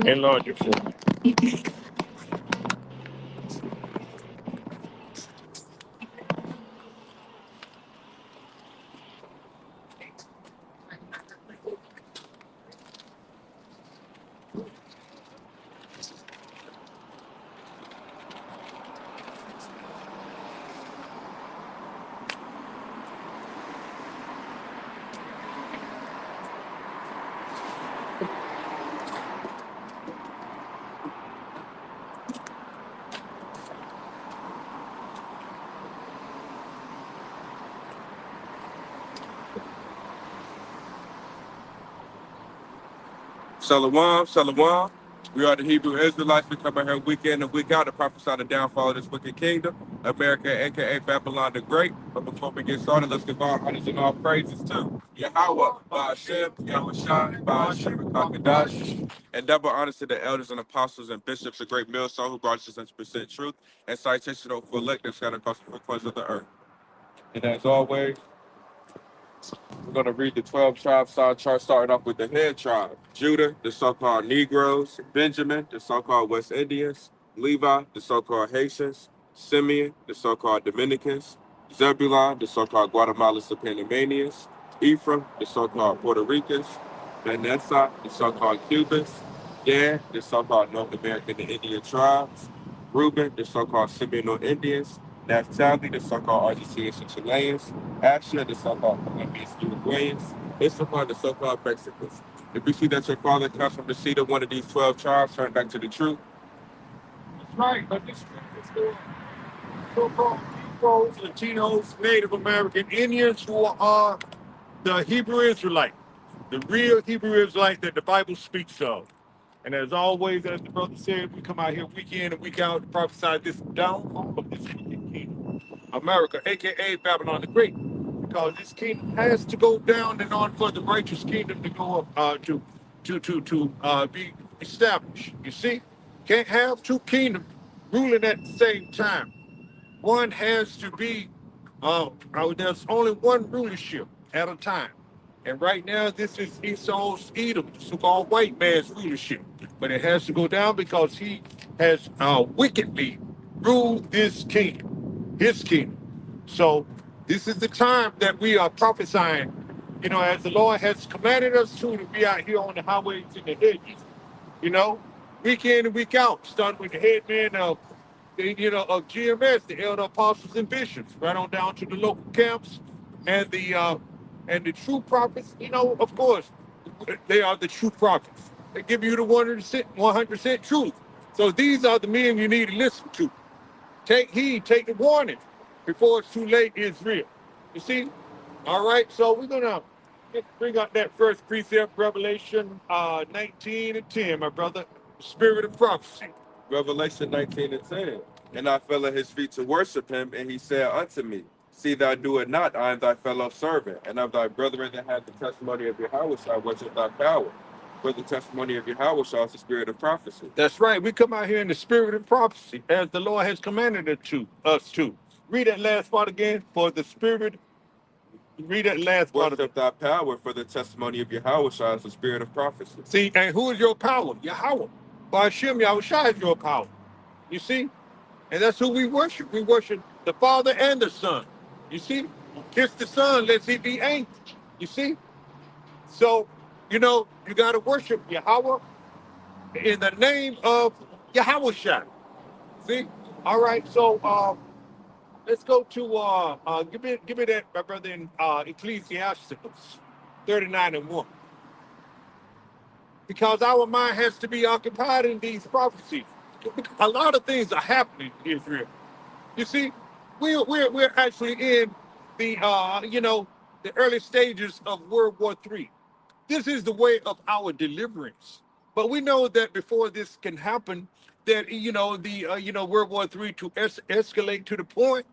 Enlarge it for me. Shalom, shalom. We are the Hebrew Israelites. We come out here week in and week out to prophesy the downfall of this wicked kingdom, America, aka Babylon the Great. But before we get started, let's give all honors and all praises to Yahweh, Ba'ashem, Yahushai, Ba'ashem, Kakadash, and double honors to the elders and apostles and bishops, a great millstone who brought us to 100% truth and citation for elect scattered across the four corners of the earth. And as always, we're going to read the 12 tribe side chart, starting off with the head tribe. Judah, the so-called Negroes. Benjamin, the so-called West Indians. Levi, the so-called Haitians. Simeon, the so-called Dominicans. Zebulon, the so-called Guatemalans and Panamanians. Ephraim, the so-called Puerto Ricans. Manasseh, the so-called Cubans. Dan, the so-called North American and Indian tribes. Reuben, the so-called Seminole Indians. Naphtali, the so-called Argentinians and Chileans. Asher, the so-called Colombians, Uruguayans. Issachar, the so-called Mexicans. If you see that your father comes from the seed of one of these 12 tribes, turn back to the truth. That's right, but this is the so-called Negroes, Latinos, Native American Indians who are the Hebrew Israelite, the real Hebrew Israelite that the Bible speaks of. And as always, as the brother said, we come out here week in and week out to prophesy this downfall of this kingdom, America, aka Babylon the Great, because this kingdom has to go down in order for the righteous kingdom to go up to be established. You see, can't have two kingdoms ruling at the same time. One has to be. There's only one rulership at a time. And right now, this is Esau's Edom, the so-called white man's rulership. But it has to go down because he has wickedly ruled this kingdom, his kingdom. So this is the time that we are prophesying, as the Lord has commanded us to be out here on the highways and the hedges, week in and week out, starting with the head man of GMS, the elder apostles and bishops, right on down to the local camps and the true prophets. Of course, they are the true prophets. They give you the 100% truth. So these are the men you need to listen to. Take heed, take the warning before it's too late, Israel. You see? All right, so we're gonna bring up that first precept, Revelation 19 and 10, my brother. The spirit of prophecy. Revelation 19 and 10. And I fell at his feet to worship him, and he said unto me, see thou do it not, I am thy fellow servant, and of thy brethren that have the testimony of Yahweh shall worship thy power. For the testimony of Yahweh shall is the spirit of prophecy. That's right. We come out here in the spirit of prophecy, as the Lord has commanded us to. Read that last part again. For the spirit. Read that last part. Worship thy power, for the testimony of Yahweh shall is the spirit of prophecy. See, and who is your power? Yahweh. By Hashem, Yahushua is your power. You see? And that's who we worship. We worship the Father and the Son. You see? Kiss the Son, lest he be angry. You see? So, you got to worship Yahweh in the name of Yahushua. See? All right, so let's go to, give me that, my brother, in Ecclesiasticus 39 and 1. Because our mind has to be occupied in these prophecies. A lot of things are happening in Israel. You see, we're actually in the the early stages of World War III. This is the way of our deliverance. But we know that before this can happen, that World War III to escalate to the point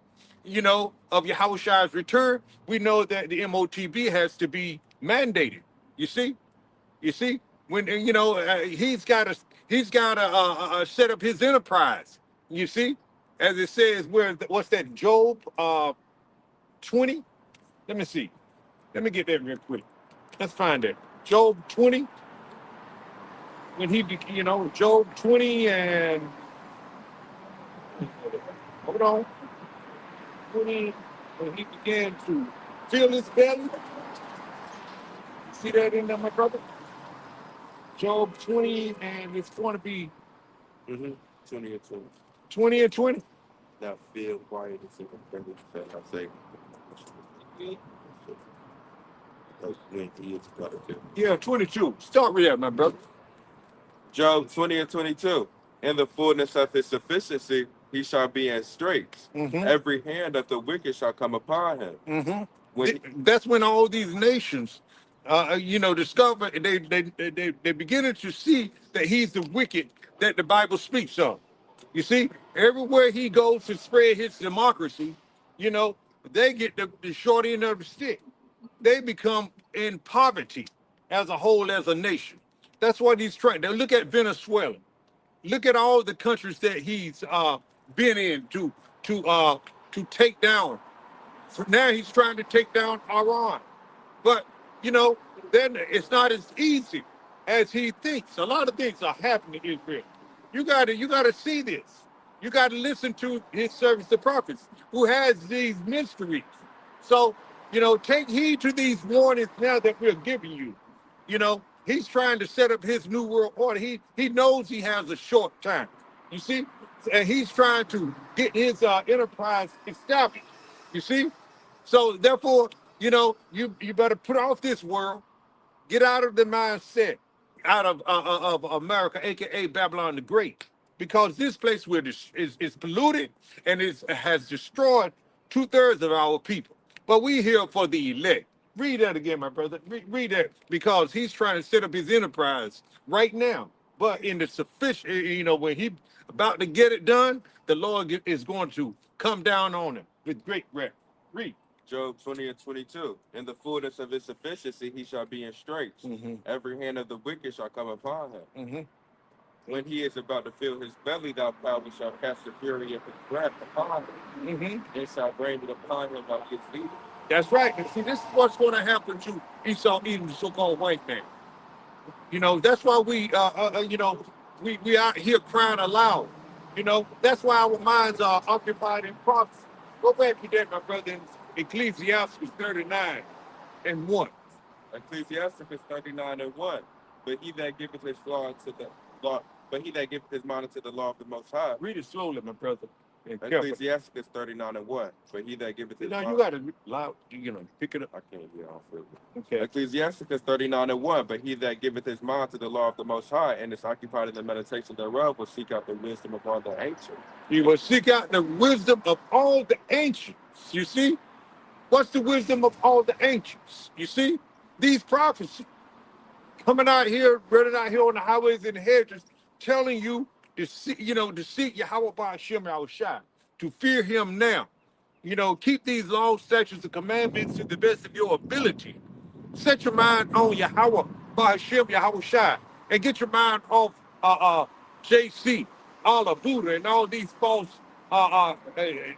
of Yahushua's return, we know that the MOTB has to be mandated. You see, when he's got to set up his enterprise. You see, as it says, what's that? Job 20. Let me see. Let me get that real quick. Let's find it. Job 20. when he, Job 20 and, hold on, 20, when he began to feel his belly. See that in there, my brother? Job 20, and it's going to be 20 and 20. 20 and 20. Now feel quiet and simple. I say, when he is about to do. Yeah, 22. Start with that, my brother. Job 20 and 22. In the fullness of his sufficiency, he shall be in straits. Every hand of the wicked shall come upon him. That's when all these nations, discover they beginning to see that he's the wicked that the Bible speaks of. You see, everywhere he goes to spread his democracy, they get the short end of the stick. They become in poverty as a whole, as a nation. That's what he's trying. Now look at Venezuela. Look at all the countries that he's been in to take down. So now he's trying to take down Iran. But, then it's not as easy as he thinks. A lot of things are happening in Israel. You gotta see this. You gotta listen to his servants, the prophets, who has these mysteries. So, take heed to these warnings now that we're giving you. He's trying to set up his new world order. He knows he has a short time. You see? And he's trying to get his enterprise established. You see? So therefore, you better put off this world, get out of the mindset, out of America, aka Babylon the Great, because this place is polluted and has destroyed 2/3 of our people. But we here for the elect. Read that again, my brother. Read that, because he's trying to set up his enterprise right now. But in the sufficient, when he about to get it done, the Lord is going to come down on him with great wrath. Read. Job 20 and 22. In the fullness of his sufficiency, he shall be in straits. Every hand of the wicked shall come upon him. When he is about to fill his belly, thou proudly shall cast the fury of his breath upon him. It shall rain it upon him while he is eating. That's right. And see, this is what's going to happen to Esau Edom, the so-called white man. That's why we out here crying aloud. That's why our minds are occupied in prophecy. Go back to that, my brother, in Ecclesiastes 39 and 1. Ecclesiastes 39 and 1. But he that giveth his law to the law, but he that giveth his mind to the law of the Most High. Read it slowly, my brother. Ecclesiastes 39 and 1. But he that giveth his law. You got to loud, pick it up. I can't hear off of it. Okay. Ecclesiastes 39 and 1. But he that giveth his mind to the law of the Most High and is occupied in the meditation thereof will seek out the wisdom of all the ancients. He will seek out the wisdom of all the ancients. You see? What's the wisdom of all the ancients? You see? These prophecies coming out here, running out here on the highways and the hedges, telling you to seek Yahweh Ba'ashem Yahushua, to fear him now. Keep these laws, statutes, and commandments to the best of your ability. Set your mind on Yahweh Ba'ashem Yahushua, and get your mind off JC, all of Buddha, and all these false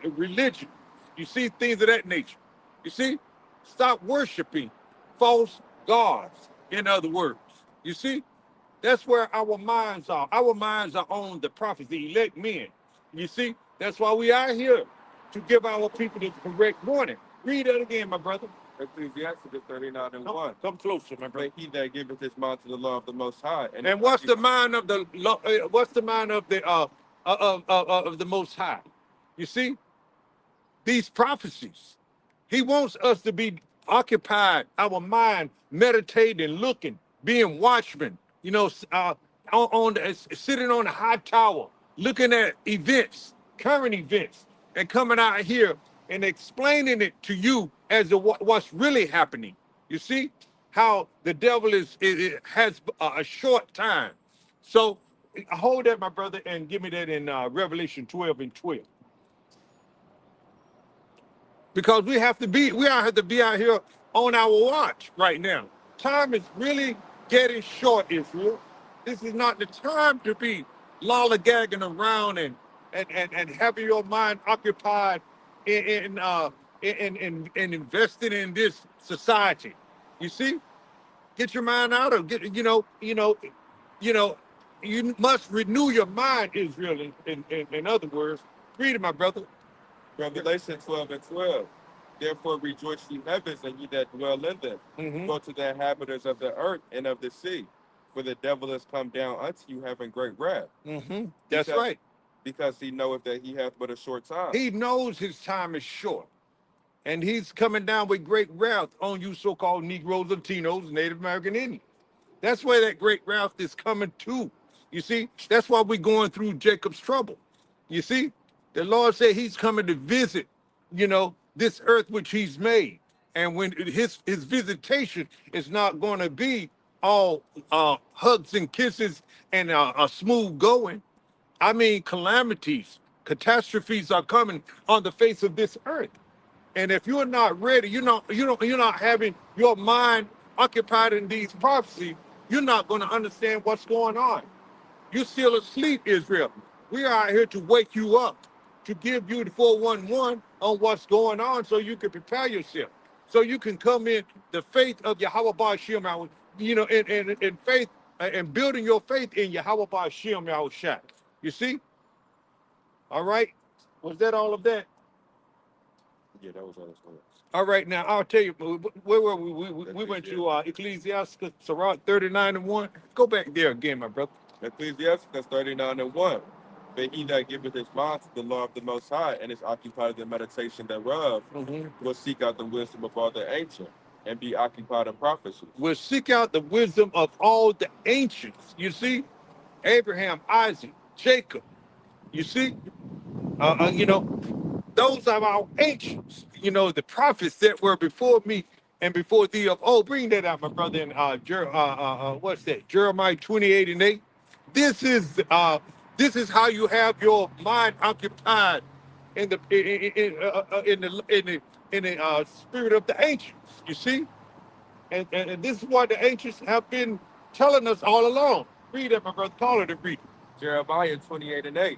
religions. You see, things of that nature. You see, stop worshiping false gods. In other words, you see, that's where our minds are. Our minds are on the prophets, the elect men. You see, that's why we are here, to give our people the correct warning. Read that again, my brother. Ecclesiastes 39 and 1. Come closer, my brother. But he that giveth his mind to the law of the Most High. And what's the mind of the law? What's the mind of the Most High? You see, these prophecies. He wants us to be occupied, our mind meditating, looking, being watchmen. Sitting on a high tower, looking at events, current events, and coming out here and explaining it to you as to what's really happening. You see how the devil has a short time. So hold that, my brother, and give me that in Revelation 12 and 12. Because we have to be out here on our watch right now. Time is really getting short, Israel. This is not the time to be lollygagging around and having your mind occupied in investing in this society. You see, get your mind out of You must renew your mind, Israel. In other words, read it, my brother. Revelation 12:12. Therefore rejoice, ye heavens, and ye that dwell in them. Go to the inhabitants of the earth and of the sea, for the devil is come down unto you, having great wrath. That's right. Because he knoweth that he hath but a short time. He knows his time is short. And he's coming down with great wrath on you so-called Negroes, Latinos, Native American Indians. That's where that great wrath is coming to. You see, that's why we're going through Jacob's trouble. You see, the Lord said he's coming to visit, this earth which he's made. And when his visitation is not going to be all hugs and kisses and a smooth going. I mean, calamities, catastrophes are coming on the face of this earth. And if you're not ready, you're not having your mind occupied in these prophecies, you're not going to understand what's going on. You're still asleep, Israel. We are out here to wake you up, to give you the 411 on what's going on so you can prepare yourself. So you can come in the faith of Yahweh Ba'ashem, in faith and building your faith in Yahweh Ba'ashem Yahushua. You see? All right? Was that all of that? Yeah, that was all this was. All right, now I'll tell you, where were we? We went to Ecclesiastes, Sirach 39:1. Go back there again, my brother. Ecclesiastes 39:1. But he that giveth his mind to the law of the Most High and is occupied in the meditation thereof will seek out the wisdom of all the ancients and be occupied in prophecy. Will seek out the wisdom of all the ancients. You see, Abraham, Isaac, Jacob. You see, those are our ancients, the prophets that were before me and before thee of old. Bring that out, my brother, in what's that? Jeremiah 28:8. This is how you have your mind occupied in the spirit of the ancients. You see, and this is what the ancients have been telling us all along. Read that, my brother. Call it and read it. Jeremiah 28:8.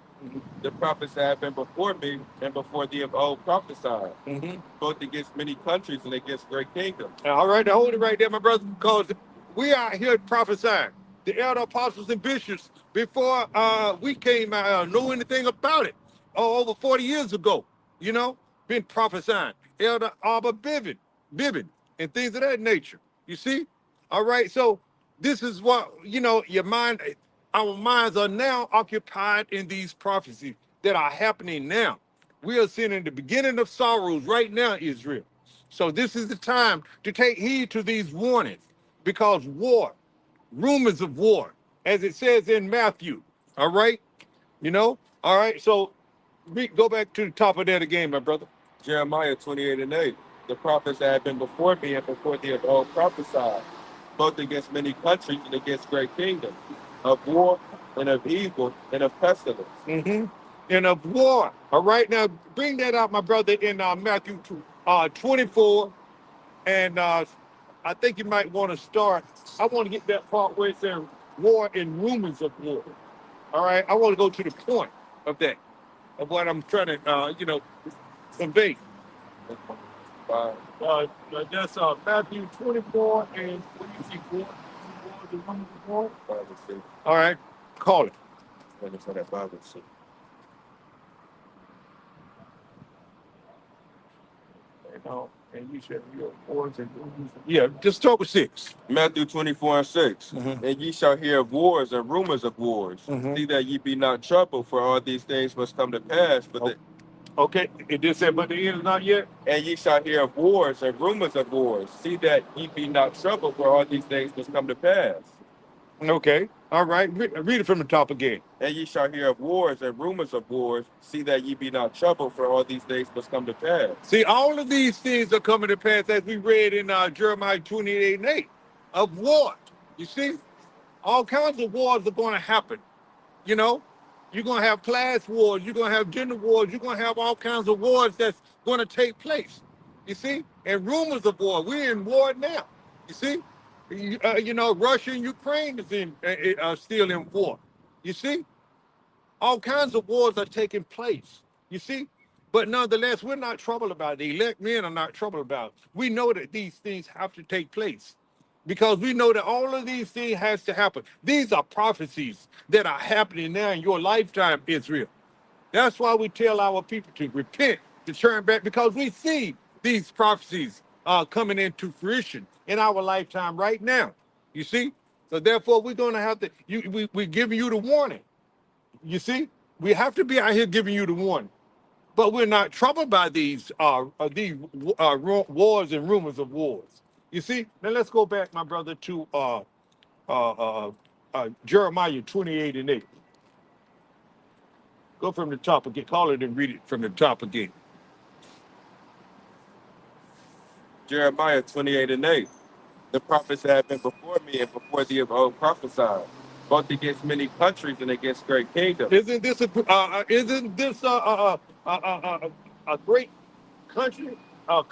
The prophets that have been before me and before thee of old prophesied, both against many countries and against great kingdoms. All right, now hold it right there, my brother, because we are here prophesying. The elder apostles and bishops, before we came out, know anything about it, over 40 years ago, been prophesying. Elder Abba Bibbin, and things of that nature. You see? All right, so this is what, your mind, our minds are now occupied in these prophecies that are happening now. We are seeing in the beginning of sorrows right now, Israel. So this is the time to take heed to these warnings, because war, rumors of war, as it says in Matthew, all right? All right, so go back to the top of that again, my brother. Jeremiah 28:8. The prophets that have been before me and before thee of old prophesied, both against many countries and against great kingdoms, of war and of evil and of pestilence. And of war. All right, now bring that out, my brother, in Matthew 24. And I think you might want to start. I want to get that part where it says war and rumors of war. All right, I want to go to the point of that, of what I'm trying to, convey. That's Matthew 24 and what do you see? War and rumors of war. All right, call it. And you said your wars and rumors. Yeah, just talk with 6. Matthew 24:6. And ye shall hear of wars and rumors of wars. See that ye be not troubled, for all these things must come to pass. But okay, it did say, but the end is not yet. And ye shall hear of wars and rumors of wars. See that ye be not troubled, for all these things must come to pass. Okay, all right. Read it from the top again. And ye shall hear of wars and rumors of wars. See that ye be not troubled, for all these things must come to pass. See, all of these things are coming to pass, as we read in Jeremiah 28:8, of war. You see, all kinds of wars are going to happen. You're going to have class wars. You're going to have gender wars. You're going to have all kinds of wars that's going to take place. You see, and rumors of war. We're in war now. You see. Russia and Ukraine is still in war. You see, all kinds of wars are taking place. You see, but nonetheless, we're not troubled about it. The elect men are not troubled about it. We know that these things have to take place. because we know that all of these things has to happen. These are prophecies that are happening now in your lifetime, Israel. That's why we tell our people to repent, to turn back, because we see these prophecies coming into fruition in our lifetime right now. You see? So therefore, we're going to have to, we're giving you the warning. You see? We have to be out here giving you the warning. But we're not troubled by these wars and rumors of wars. You see? Now let's go back, my brother, to Jeremiah 28:8. Go from the top again. Call it and read it from the top again. Jeremiah 28:8. The prophets that have been before me and before thee of old prophesied, both against many countries and against great kingdoms. Isn't this a great country? A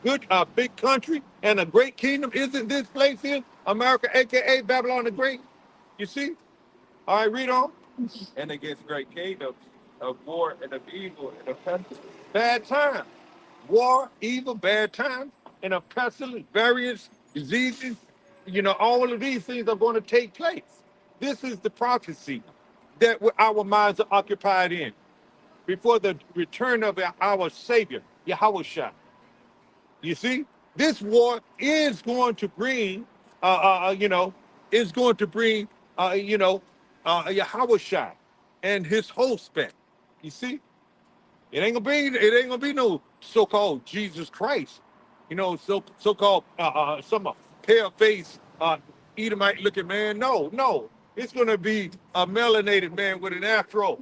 good, big country, and a great kingdom. Isn't this place here, America, aka Babylon the Great? You see? All right, read on. And against great kingdoms of war and of evil and of pestilence. Bad times, war, evil, bad times, and a pestilence, variance, diseases. All of these things are going to take place. This is the prophecy that our minds are occupied in before the return of our Savior, Yahushua. You see, this war is going to bring, is going to bring, Yahushua and his host back. You see, it ain't gonna be no so-called Jesus Christ, so-called some pale-faced Edomite-looking man. No, it's gonna be a melanated man with an afro,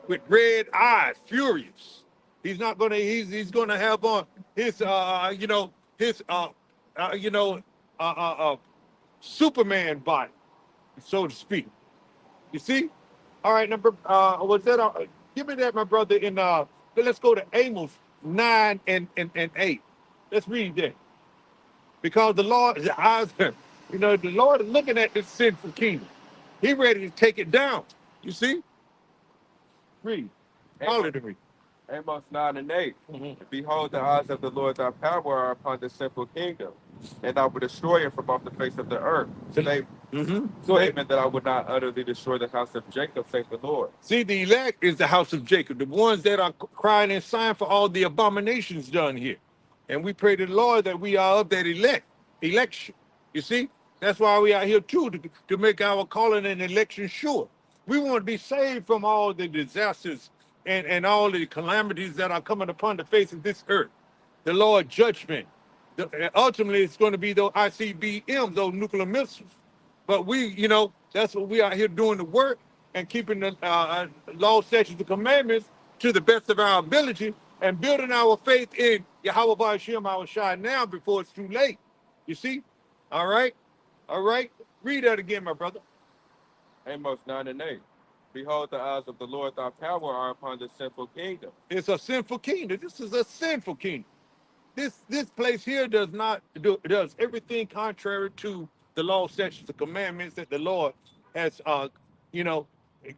with red eyes, furious. He's not gonna. He's gonna have on his his Superman body, so to speak. You see? All right, number was that? Give me that, my brother. Let's go to Amos 9 and 8. Let's read that, because the Lord's eyes, the Lord is looking at this sinful kingdom. He ready to take it down. You see? Read. Follow to me. Amos 9:8. Mm-hmm. Behold, the eyes of the Lord thy power are upon this sinful kingdom, and I will destroy it from off the face of the earth. Statement that I would not utterly destroy the house of Jacob, saith the Lord. See, the elect is the house of Jacob, the ones that are crying and sighing for all the abominations done here. And we pray to the Lord that we are of that election. You see? That's why we are here too, to make our calling and election sure. We want to be saved from all the disasters and all the calamities that are coming upon the face of this earth. The Lord's judgment. Ultimately, it's going to be those ICBMs, those nuclear missiles. But that's what we are here doing, the work and keeping the law, statutes, and commandments to the best of our ability, and building our faith in Yahweh Ba'ashem, our Shai, now before it's too late. You see? All right? Read that again, my brother. Amos 9:8. Behold, the eyes of the Lord thy power are upon the sinful kingdom. It's a sinful kingdom. This is a sinful kingdom. This place here does everything contrary to the law, statutes, the commandments that the Lord has,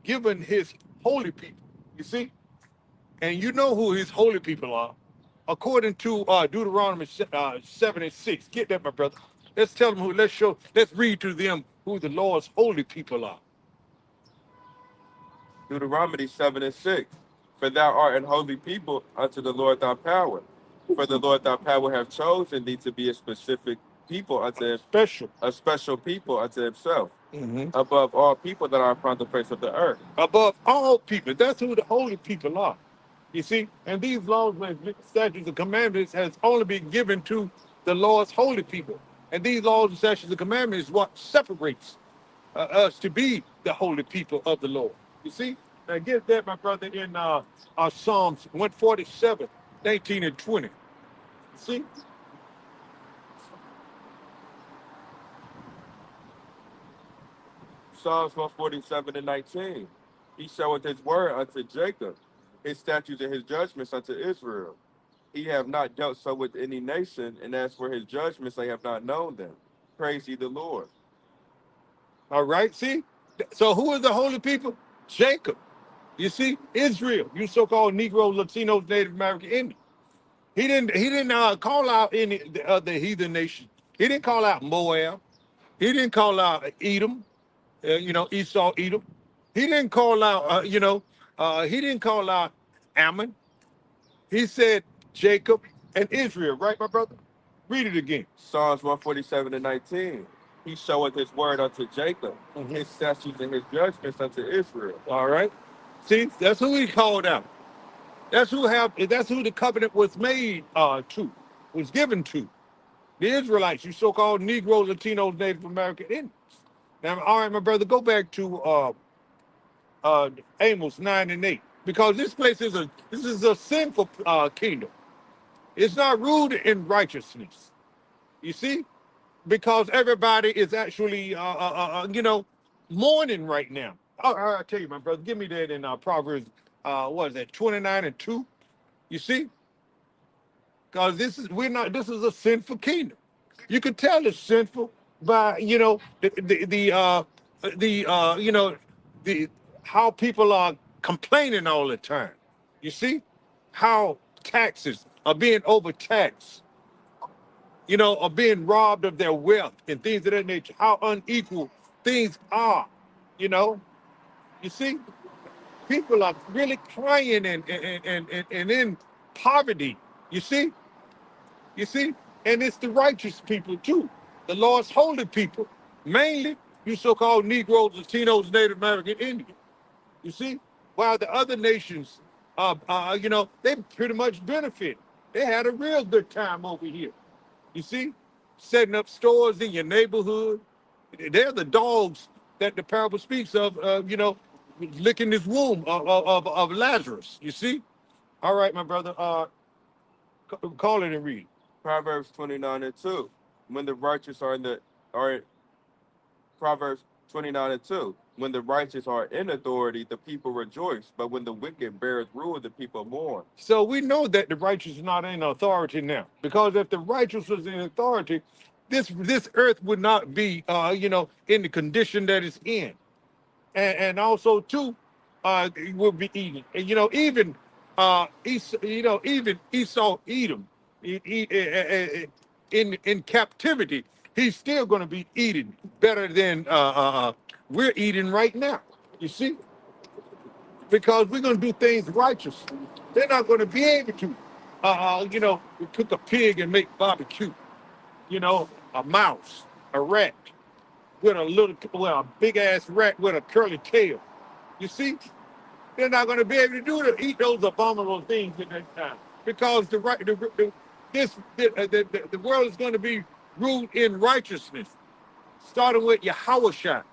given his holy people. You see, and you know who his holy people are, according to Deuteronomy 7:6. Get that, my brother. Let's tell them who. Let's read to them who the Lord's holy people are. Deuteronomy 7:6. For thou art an holy people unto the Lord thy power. For the Lord thy power have chosen thee to be a specific people unto him, a special people unto himself, above all people that are upon the face of the earth. Above all people. That's who the holy people are. You see? And these laws, statutes, and commandments has only been given to the Lord's holy people. And these laws, statutes, and commandments is what separates us to be the holy people of the Lord. You see? Now get that, my brother, in Psalms 147, 19 and 20. See? Psalms 147:19. He showeth his word unto Jacob, his statutes and his judgments unto Israel. He have not dealt so with any nation, and as for his judgments, they have not known them. Praise ye the Lord. All right, see? So who is the holy people? Jacob. You see? Israel, you so-called Negro, Latinos, Native American Indians. He didn't call out any other heathen nation He didn't call out Moab. He didn't call out Edom, Esau, Edom. He didn't call out, he didn't call out Ammon. He said Jacob and Israel, right, my brother? Read it again. Psalms 147:19. He showeth his word unto Jacob, his statutes and his judgments unto Israel. All right. See, that's who he called out. That's who the covenant was made to, was given to. The Israelites, you so-called Negroes, Latinos, Native American Indians. Now, all right, my brother, go back to Amos 9:8, because this is a sinful kingdom. It's not rooted in righteousness. You see, because everybody is actually mourning right now. I'll tell you, my brother, give me that in Proverbs. What is that? 29:2. You see, because this is a sinful kingdom. You can tell it's sinful by the how people are complaining all the time. You see how taxes are being overtaxed, are being robbed of their wealth and things of that nature. How unequal things are, you know. You see, people are really crying and in poverty. You see, you see, and it's the righteous people too, the Lord's holy people, mainly you so-called Negroes, Latinos, Native American Indians. You see, while the other nations, they pretty much benefit. They had a real good time over here. You see, setting up stores in your neighborhood. They're the dogs that the parable speaks of, licking this womb of Lazarus. You see? All right, my brother, call it and read. Proverbs 29:2. When the righteous are Proverbs 29:2. When the righteous are in authority, the people rejoice, but when the wicked beareth rule, the people mourn. So we know that the righteous is not in authority now, because if the righteous was in authority, this earth would not be, in the condition that it's in, and also too, it would be eaten. And, even even Esau, Edom, in captivity, he's still going to be eating better than we're eating right now. You see, because we're going to do things righteous. They're not going to be able to, cook a pig and make barbecue. A mouse, a rat with a big ass rat with a curly tail. You see, they're not going to be able to eat those abominable things in that time, because the world is going to be ruled in righteousness, starting with Yahushua.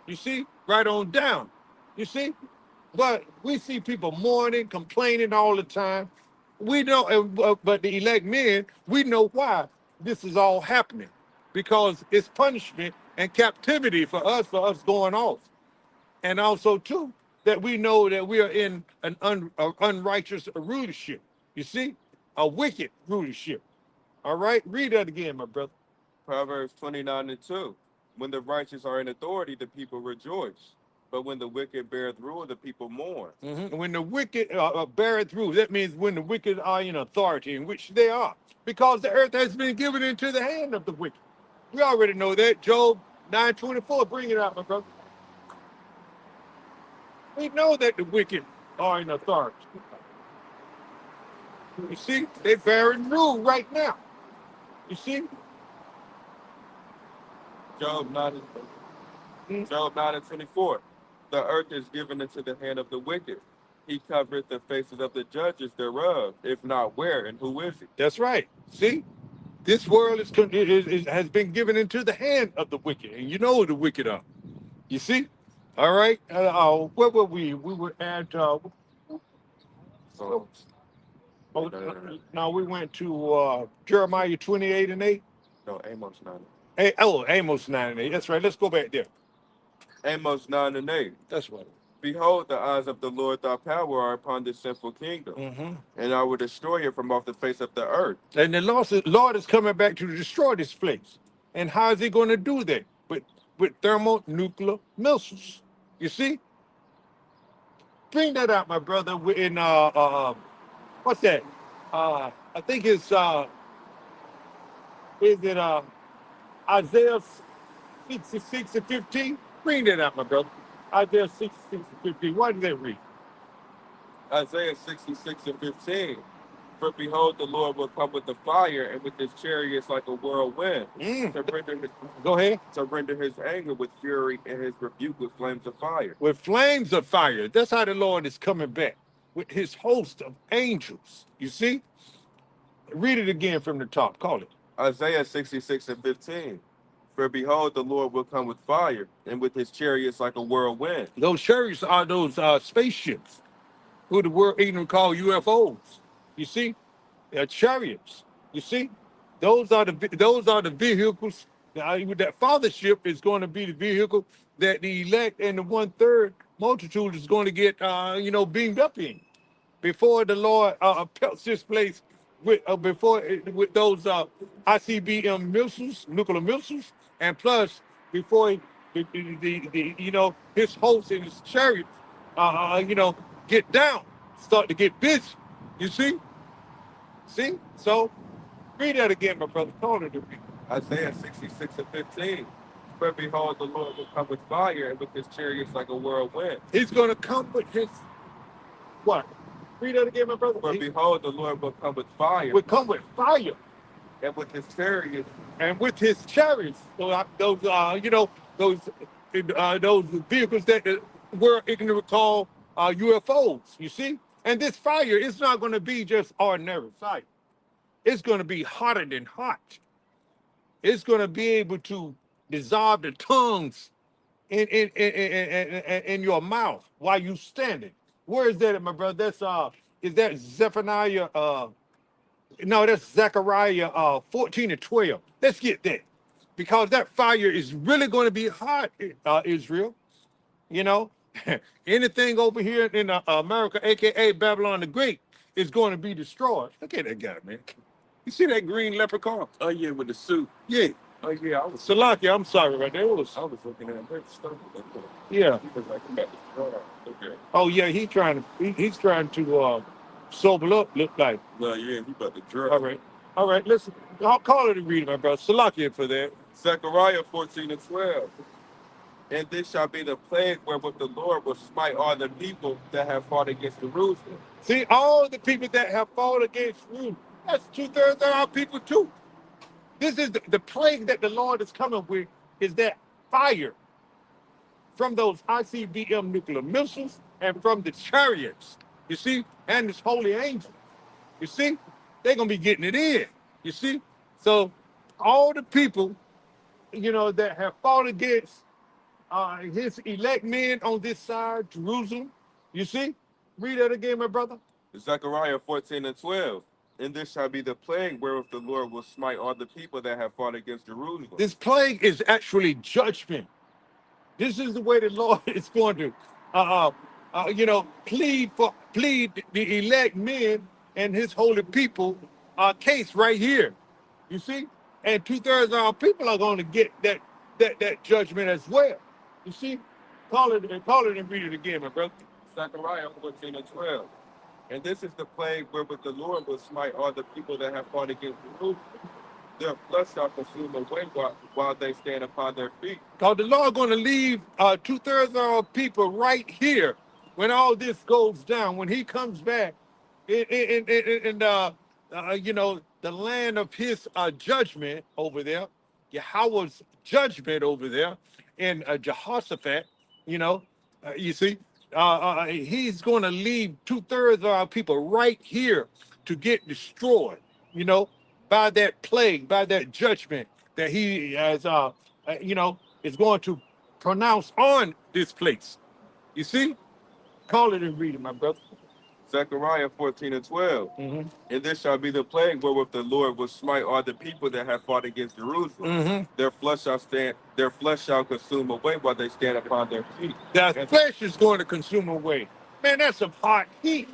You see, right on down. You see, but we see people mourning, complaining all the time. We know, but the elect men, we know why this is all happening, because it's punishment and captivity for us going off. And also too, that we know that we are in an unrighteous rulership. You see, a wicked rulership. All right, read that again, my brother. Proverbs 29:2. When the righteous are in authority, the people rejoice, but when the wicked beareth rule, the people mourn. When the wicked beareth rule, that means when the wicked are in authority, in which they are, because the earth has been given into the hand of the wicked. We already know that. Job 9:24. Bring it out, my brother. We know that the wicked are in authority. You see, they bearing rule right now. You see? Job 9:24. The earth is given into the hand of the wicked. He covereth the faces of the judges thereof. If not, where and who is he? That's right. See? This world has been given into the hand of the wicked, and you know who the wicked are. You see? All right. Where were we? We were at. Now we went to Jeremiah 28:8. No, Amos 9. Amos 9:8. That's right. Let's go back there. Amos 9:8. That's right. Behold, the eyes of the Lord thy power are upon this sinful kingdom, and I will destroy it from off the face of the earth. And the Lord is coming back to destroy this place. And how is he going to do that? With thermonuclear missiles. You see? Bring that out, my brother. In what's that? I think it's is it Isaiah 66 and 15. Bring that out, my brother. Isaiah 66 and 15. Why did they read? Isaiah 66 and 15. For behold, the Lord will come with the fire, and with his chariots like a whirlwind, Go ahead. to render his anger with fury, and his rebuke with flames of fire. With flames of fire. That's how the Lord is coming back. With his host of angels. You see? Read it again from the top. Call it. Isaiah 66 and 15. For behold, the Lord will come with fire, and with his chariots like a whirlwind. Those chariots are those spaceships, who the world even call UFOs. You see? They're chariots. You see? Those are the vehicles. That fathership is going to be the vehicle that the elect and the 1/3 multitude is going to get beamed up in before the Lord pelts this place with with those ICBM missiles, nuclear missiles, and plus before his host and his chariots get down, start to get busy. You see? So read that again, my brother. Call it to me. Isaiah 66 and 15. For behold, the Lord will come with fire, and with his chariots like a whirlwind. He's going to come with his what? Read that again, my brother. For behold, the Lord will come with fire. Will come with fire. And with his chariots. And with his chariots. So those vehicles that the world ignorant call UFOs. You see? And this fire is not going to be just ordinary fire. It's going to be hotter than hot. It's going to be able to dissolve the tongues in your mouth while you standing. Where is that, my brother? That's is that Zephaniah? No, that's Zechariah 14 and 12. Let's get that, because that fire is really going to be hot, Israel. You know, anything over here in America, aka Babylon the Great, is going to be destroyed. Look at that guy, man. You see that green leprechaun? Oh yeah, with the suit. Yeah. Oh yeah, I was Salakia, I'm sorry, right there. I was looking at that stuff. Yeah. He was like, okay. Oh yeah, he's trying to sober up. Look like. Well, yeah, he about to drop. All right. Listen, I'll call it a reading, my brother. Salakia for that. Zechariah 14 and 12. And this shall be the plague wherewith the Lord will smite all the people that have fought against Jerusalem. See, all the people that have fought against Jerusalem, that's 2/3 of our people too. This is the plague that the Lord is coming with, is that fire from those ICBM nuclear missiles and from the chariots, you see, and this holy angel. You see, they're going to be getting it in, you see. So all the people, that have fought against his elect men on this side, Jerusalem, you see. Read that again, my brother. Zechariah 14 and 12. And this shall be the plague wherewith the Lord will smite all the people that have fought against Jerusalem. This plague is actually judgment. This is the way the Lord is going to, plead the elect men and his holy people case right here. You see, and 2/3 of our people are going to get that judgment as well. You see, call it and read it again, my brother. Zechariah 14 and 12. And this is the plague wherewith the Lord will smite all the people that have fought against Jerusalem. Their flesh shall consume away while they stand upon their feet. Because the Lord going to leave 2/3 of our people right here when all this goes down. When he comes back in the land of his judgment over there, Yahweh's judgment over there in Jehoshaphat, you see, he's going to leave 2/3 of our people right here to get destroyed, by that plague, by that judgment that he has, is going to pronounce on this place. You see? Call it and read it, my brother. Zechariah 14 and 12. And this shall be the plague wherewith the Lord will smite all the people that have fought against Jerusalem. Their flesh shall consume away while they stand upon their feet. Their flesh is going to consume away. Man, that's some hot heat.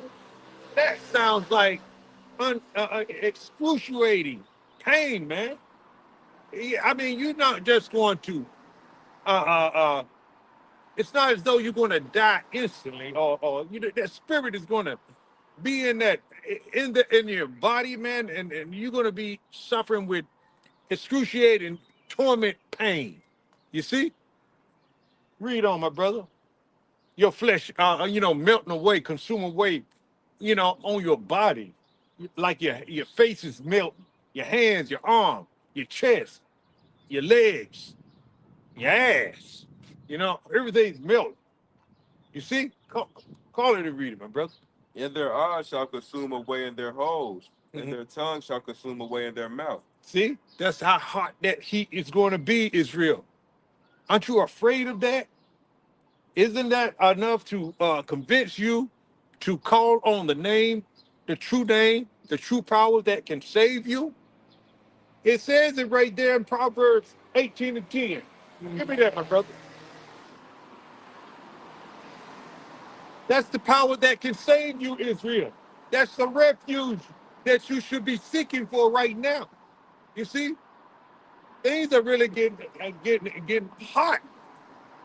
That sounds like excruciating pain, man. I mean, you're not just going to it's not as though you're going to die instantly, or that spirit is going to be in your body, man, and you're going to be suffering with excruciating torment, pain. You see? Read on, my brother. Your flesh, melting away, consuming away, on your body. Like your face is melting, your hands, your arm, your chest, your legs, your ass. Everything's melting. You see? Call it and read it, my brother. And their eyes shall consume away in their holes, and their tongue shall consume away in their mouth. See? That's how hot that heat is going to be, Israel. Aren't you afraid of that? Isn't that enough to convince you to call on the name, the true power that can save you? It says it right there in Proverbs 18 and 10. Give me that, my brother. That's the power that can save you, Israel. That's the refuge that you should be seeking for right now. You see, things are really getting hot.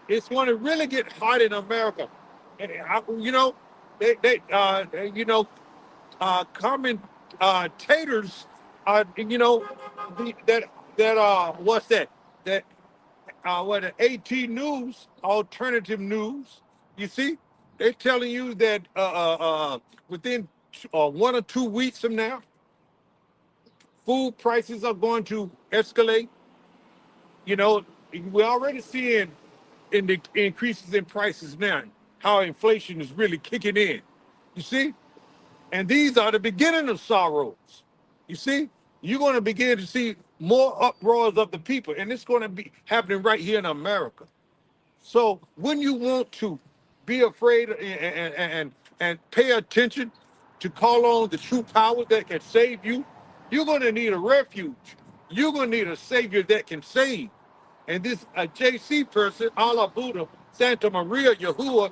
It's going to really get hot in America. And commentators, what's that? That what the AT News, alternative news. You see, they're telling you that within 1 or 2 weeks from now, food prices are going to escalate. We're already seeing in the increases in prices now, how inflation is really kicking in. You see? And these are the beginning of sorrows. You see? You're going to begin to see more uproars of the people, and it's going to be happening right here in America. So when you want to be afraid and pay attention to call on the true power that can save you, you're going to need a refuge. You're going to need a savior that can save. And this JC person, Allah Buddha, Santa Maria, Yahuwah,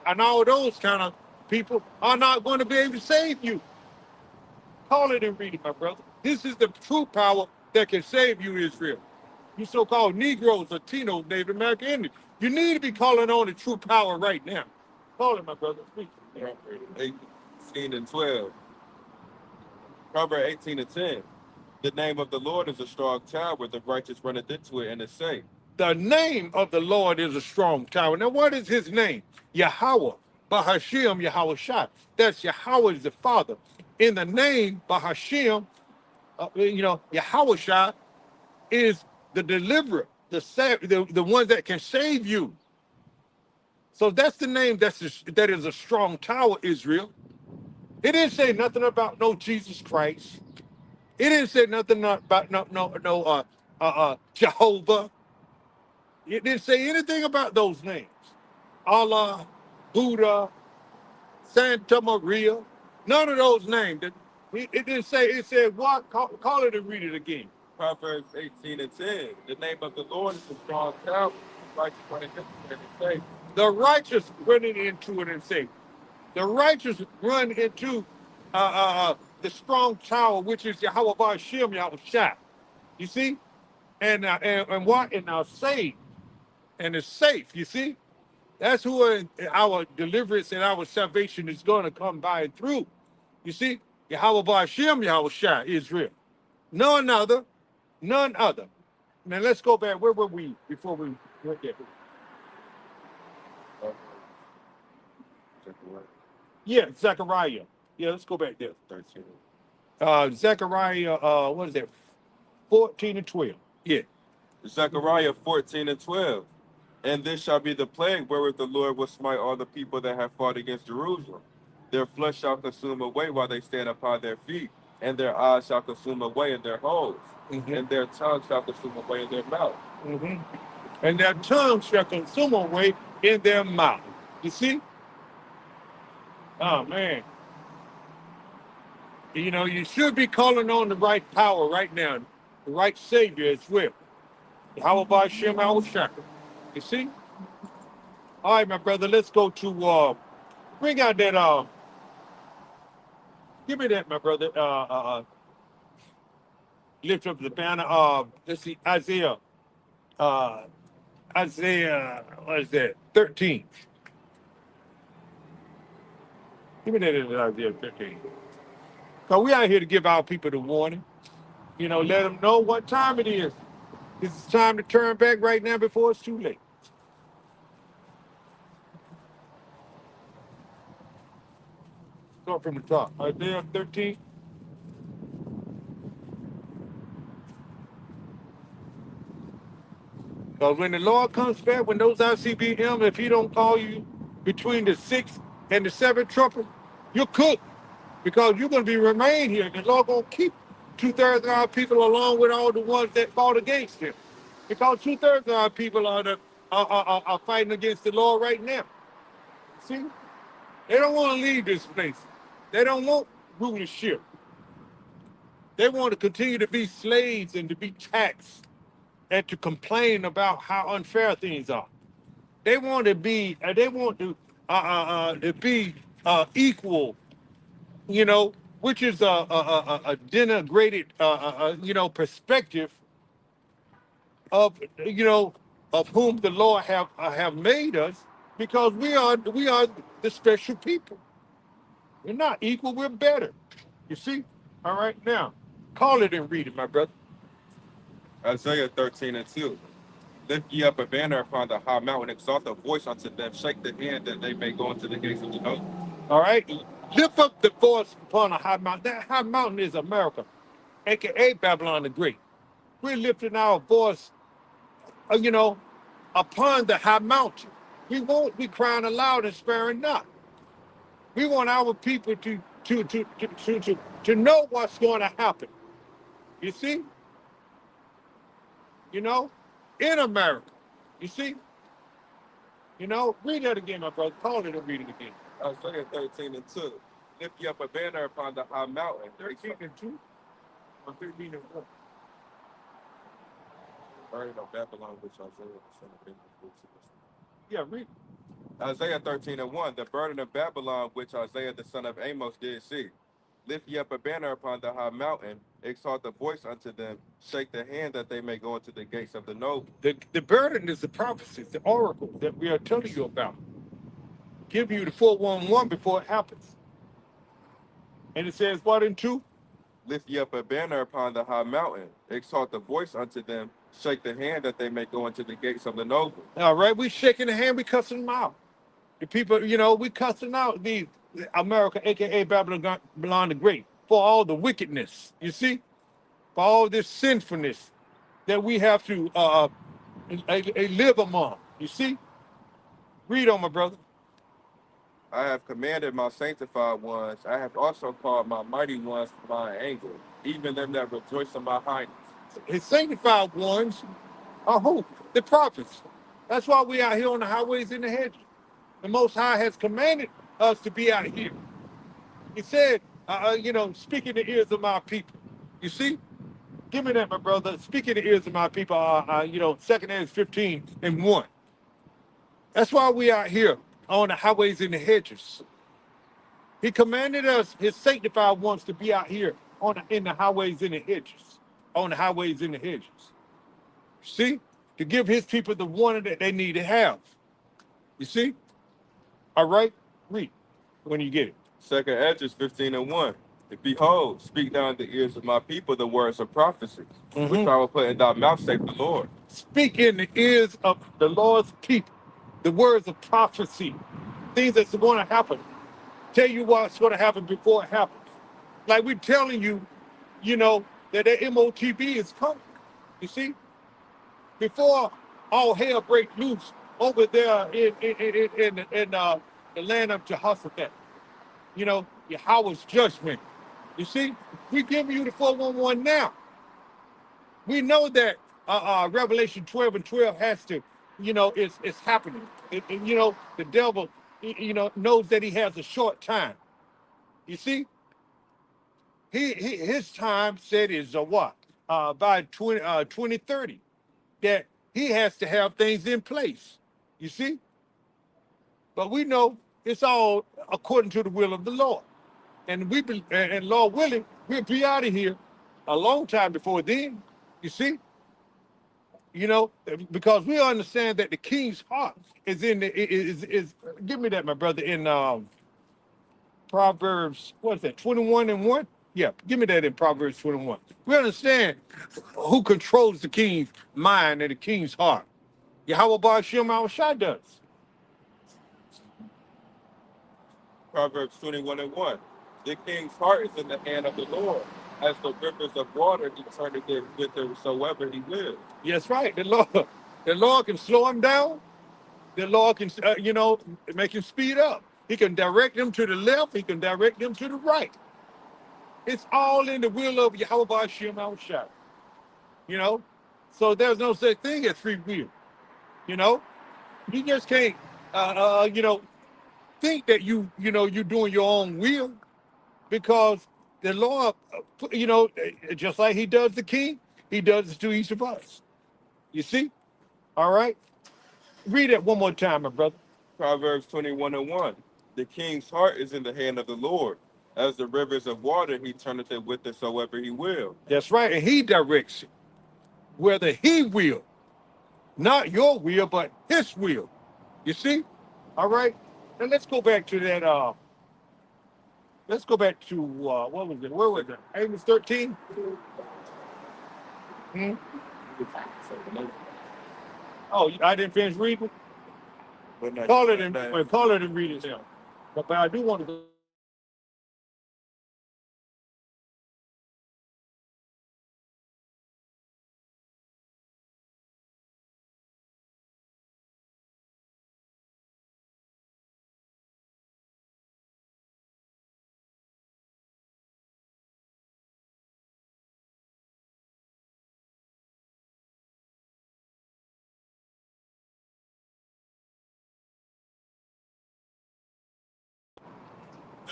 and all those kind of people are not going to be able to save you. Call it and read it, my brother. This is the true power that can save you, Israel. You so-called Negroes, Latinos, Native American Indians, you need to be calling on the true power right now. Call it, my brother. Speak. 18 and 12. Proverbs 18 and 10. The name of the Lord is a strong tower, the righteous runneth into it and is safe. The name of the Lord is a strong tower. Now, what is his name? Yahweh, Bahashim, Yahweh Shai. That's Yahweh is the Father. In the name, Bahashim, Yahweh Shai is the deliverer, the one that can save you. So that's the name that is a strong tower, Israel. It didn't say nothing about no Jesus Christ. It didn't say nothing about Jehovah. It didn't say anything about those names. Allah, Buddha, Santa Maria, none of those names. It didn't say, it said what? Call it and read it again. Proverbs 18 and 10. The name of the Lord is a strong tower, righteous running into it and is safe. The righteous running into it and safe. The righteous run into the strong tower, which is Yahweh Ba'ashem, Yahweh Shai. You see? And what? And now saved. And it's safe, you see? That's who our deliverance and our salvation is going to come by and through. You see? Yahweh Ba'ashem, Yahweh Shai, Israel. None other. None other. Now let's go back. Where were we before we went there? Yeah, Zechariah. Yeah, let's go back there. 13. Zechariah, what is that? 14 and 12. Yeah. Zechariah 14 and 12. And this shall be the plague wherewith the Lord will smite all the people that have fought against Jerusalem. Their flesh shall consume away while they stand upon their feet, and their eyes shall consume away in their holes, and their tongue shall consume away in their mouth. And their tongue shall consume away in their mouth. You see? Oh, man. You should be calling on the right power right now, the right Savior as well. How about Shem Al-Shaka? You see? All right, my brother, let's go to, bring out that, give me that, my brother, lift up the banner, let's see, Isaiah, what is that, 13. Give me that in Isaiah 13. Because we out here to give our people the warning. Let them know what time it is. This is time to turn back right now before it's too late. Start from the top. Isaiah 13. Because when the Lord comes back, when those ICBM, if he don't call you between the sixth and the seventh trumpet, you're cooked. Because you're going to be remain here. The Lord going to keep 2/3 of our people along with all the ones that fought against him. Because 2/3 of our people are fighting against the Lord right now. See? They don't want to leave this place. They don't want rulership. They want to continue to be slaves and to be taxed and to complain about how unfair things are. They want to be. They want to be equal. Which is a denigrated, perspective of of whom the Lord have made us, because we are the special people. We're not equal. We're better. You see? All right, now call it and read it, my brother. Isaiah 13:2. Lift ye up a banner upon the high mountain, exalt a voice unto them, shake the hand that they may go into the gates of the north. All right, lift up the voice upon a high mountain. That high mountain is America, aka Babylon the Great. We're lifting our voice, upon the high mountain. We won't be crying aloud and sparing not. We want our people to know what's going to happen. You see? In America. You see? Read that again, my brother. Call it and read it again. Isaiah 13:2. Lift ye up a banner upon the high mountain. 13:2 or 13:1? Burden of Babylon, which Isaiah the son of Amos. Yeah, read. Isaiah 13:1. The burden of Babylon, which Isaiah the son of Amos did see. Lift ye up a banner upon the high mountain, exalt the voice unto them, shake the hand that they may go into the gates of the noble. The burden is the prophecies, the oracles that we are telling you about. Give you the 411 before it happens. And it says what in 2? Lift ye up a banner upon the high mountain, exalt the voice unto them, shake the hand that they may go into the gates of the noble. All right, we shaking the hand, we cussing them out. The people, we cussing out the America, aka Babylon the Great, for all the wickedness. You see, for all this sinfulness that we have to live among. You see, read on, my brother. I have commanded my sanctified ones. I have also called my mighty ones to my anger, even them that rejoice in my highness. His sanctified ones are who? The prophets. That's why we out here on the highways and the hedges. The Most High has commanded us to be out here. He said, speak in the ears of my people. You see? Give me that, my brother. Speak in the ears of my people. 2 Ezra 15:1. That's why we out here on the highways and the hedges. He commanded us, his sanctified ones, to be out here in the highways and the hedges. On the highways and the hedges. See? To give his people the warning that they need to have. You see? All right? Read when you get it. 2 Ezra 15:1. Behold, speak now in the ears of my people the words of prophecy, which I will put in thy mouth, saith the Lord. Speak in the ears of the Lord's people the words of prophecy, things that's going to happen. Tell you what's going to happen before it happens. Like we're telling you, that the MOTB is coming. You see? Before all hell break loose over there in the land of Jehoshaphat. Yahweh's judgment. You see? We giving you the 411 now. We know that Revelation 12:12 has to, it's happening. The devil, knows that he has a short time. You see? His time said is what? By 2030. That he has to have things in place. You see? But we know it's all according to the will of the Lord. And Lord willing, we'll be out of here a long time before then. You see? Because we understand that the king's heart is in is give me that, my brother, in Proverbs, what is that, 21:1? Yeah, give me that in Proverbs 21. We understand who controls the king's mind and the king's heart. Yahweh Bar Shem Al Shai does. Proverbs 21:1. The king's heart is in the hand of the Lord. As the rivers of water, he turneth it whithersoever he will. Yes, right. The Lord can slow him down. The Lord can, make him speed up. He can direct him to the left. He can direct him to the right. It's all in the will of Yahweh Bar Shem Al Shai. You know, so there's no such thing as free will. You know, you just can't, think that you're doing your own will, because the Lord, just like He does the king, He does it to each of us. You see? All right. Read it one more time, my brother. Proverbs 21:1. The king's heart is in the hand of the Lord. As the rivers of water, he turneth it whithersoever he will. That's right, and He directs it, whether He will, not your will, but His will. You see? All right. Now let's go back to that. Let's go back to what was it? Where was it? Amos 13. Hmm? Oh, I didn't finish reading. Call it and read it now. But I do want to go.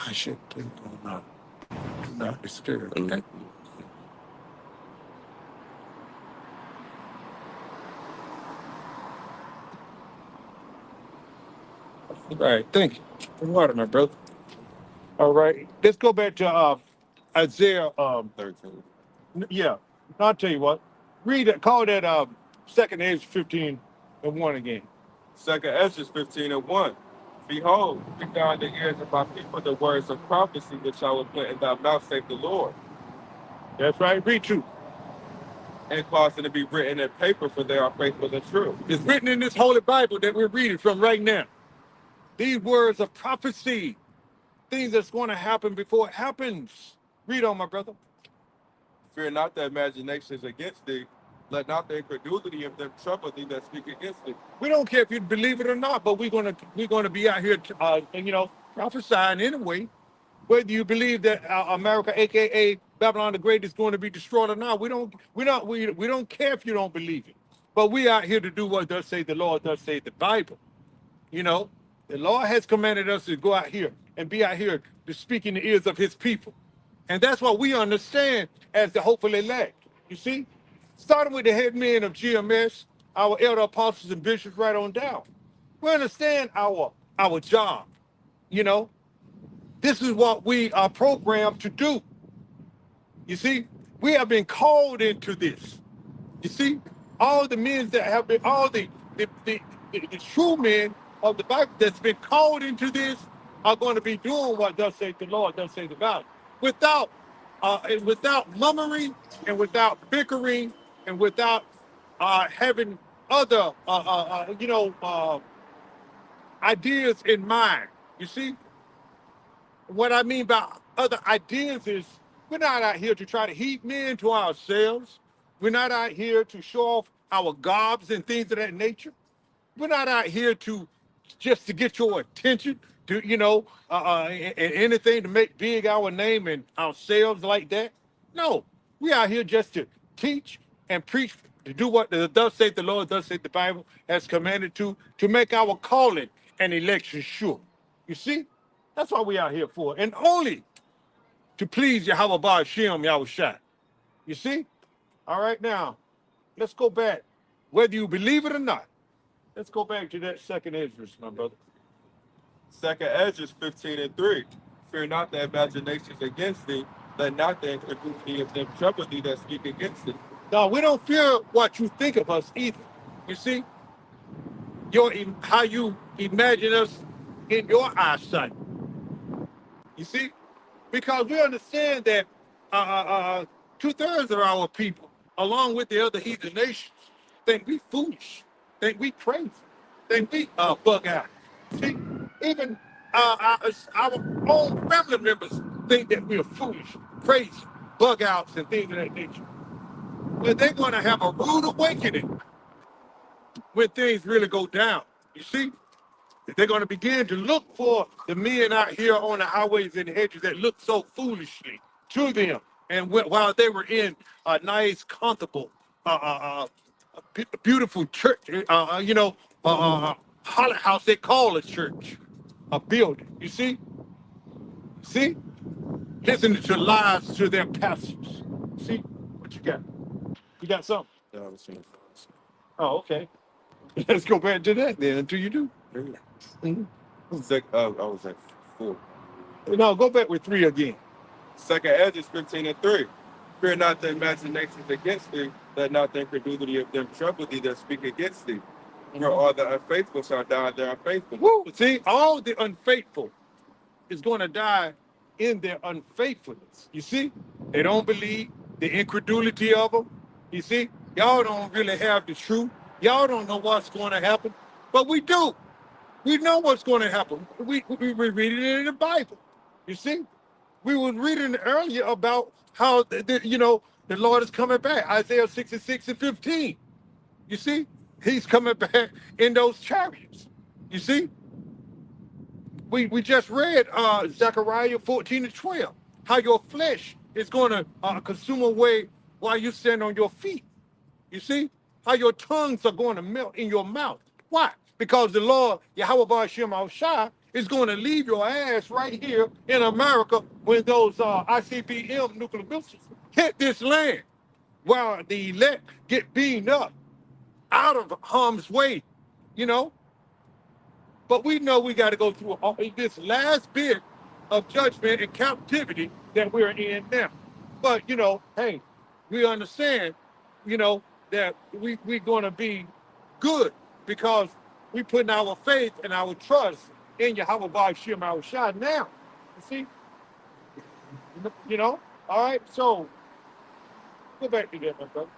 I should not be scared. Okay. All right. Thank you. For water, my brother. All right. Let's go back to Isaiah 13. Yeah. I'll tell you what. Read it. Call that second Ezra 15:1 again. Second Ezra 15:1. Behold, bring down the ears of my people the words of prophecy which I will put in thy mouth, save the Lord. That's right. Read two. And cause it to be written in paper, for they are faithful and true. It's written in this holy Bible that we're reading from right now. These words of prophecy, things that's going to happen before it happens. Read on, my brother. Fear not the imaginations against thee. Let not the incredulity of them trouble thee that speak against thee. We don't care if you believe it or not, but we're gonna be out here, prophesying anyway. Whether you believe that America, aka Babylon the Great, is going to be destroyed or not, we don't care if you don't believe it. But we out here to do what does say the Lord, does say the Bible. You know, the Lord has commanded us to go out here and be out here to speak in the ears of His people, and that's what we understand as the hopeful elect. You see, starting with the head men of GMS, our elder apostles and bishops, right on down. We understand our job. You know, this is what we are programmed to do. You see, we have been called into this. You see, all the men that have been, all the true men of the Bible that's been called into this are going to be doing what thus saith the Lord, thus saith the Bible, without murmuring and without bickering and without having other, ideas in mind. You see, what I mean by other ideas is we're not out here to try to heap men to ourselves. We're not out here to show off our gobs and things of that nature. We're not out here to just to get your attention, to and anything to make big our name and ourselves like that. No, we out here just to teach and preach, to do what the thus saith the Lord, thus saith the Bible has commanded to make our calling and election sure. You see, that's what we out here for, and only to please Yahweh Bar Shem Yahweh Shai. You see? All right, now let's go back, whether you believe it or not. Let's go back to that second Ezra, my brother. Second Ezra 15:3. Fear not the imaginations against thee. Let not the incredulity of them trouble thee that speak against thee. No, we don't fear what you think of us either. You see, how you imagine us in your eyesight. You see, because we understand that 2/3 of our people, along with the other heathen nations, think we foolish, think we crazy, think we bug out. See, even our own family members think that we're foolish, crazy, bug outs, and things of that nature. But they're going to have a rude awakening when things really go down. You see? They're going to begin to look for the men out here on the highways and hedges that look so foolishly to them. And while they were in a nice, comfortable, beautiful church, house they call a church, a building. You see? See? Listening to lies to their pastors. See? What you got? You got something? Yeah, I was seeing first. Oh, okay. Let's go back to that then until you do. Mhm. I was like 4. No, go back with 3 again. Second Ezra 15:3. Fear not the imaginations against thee, let not the incredulity of them trouble thee that speak against thee. For all the unfaithful shall die in their unfaithfulness. Woo! See, all the unfaithful is going to die in their unfaithfulness. You see, they don't believe, the incredulity of them. You see, y'all don't really have the truth. Y'all don't know what's going to happen, but we do. We know what's going to happen. We reading it in the Bible. You see, we were reading earlier about how the Lord is coming back. Isaiah 66:15. You see, He's coming back in those chariots. You see, we just read Zechariah 14:12. How your flesh is going to consume away while you stand on your feet. You see, how your tongues are going to melt in your mouth. Why? Because the Lord, Yahweh Ba'ashem Shai, is going to leave your ass right here in America when those ICBM nuclear missiles hit this land, while the elect get beamed up out of harm's way, you know. But we know we got to go through all this last bit of judgment and captivity that we're in now. But, hey, we understand, that we're going to be good because we putting our faith and our trust in Yahweh Ba'ashem our Shai now. You see? All right, so go back to that, my brother.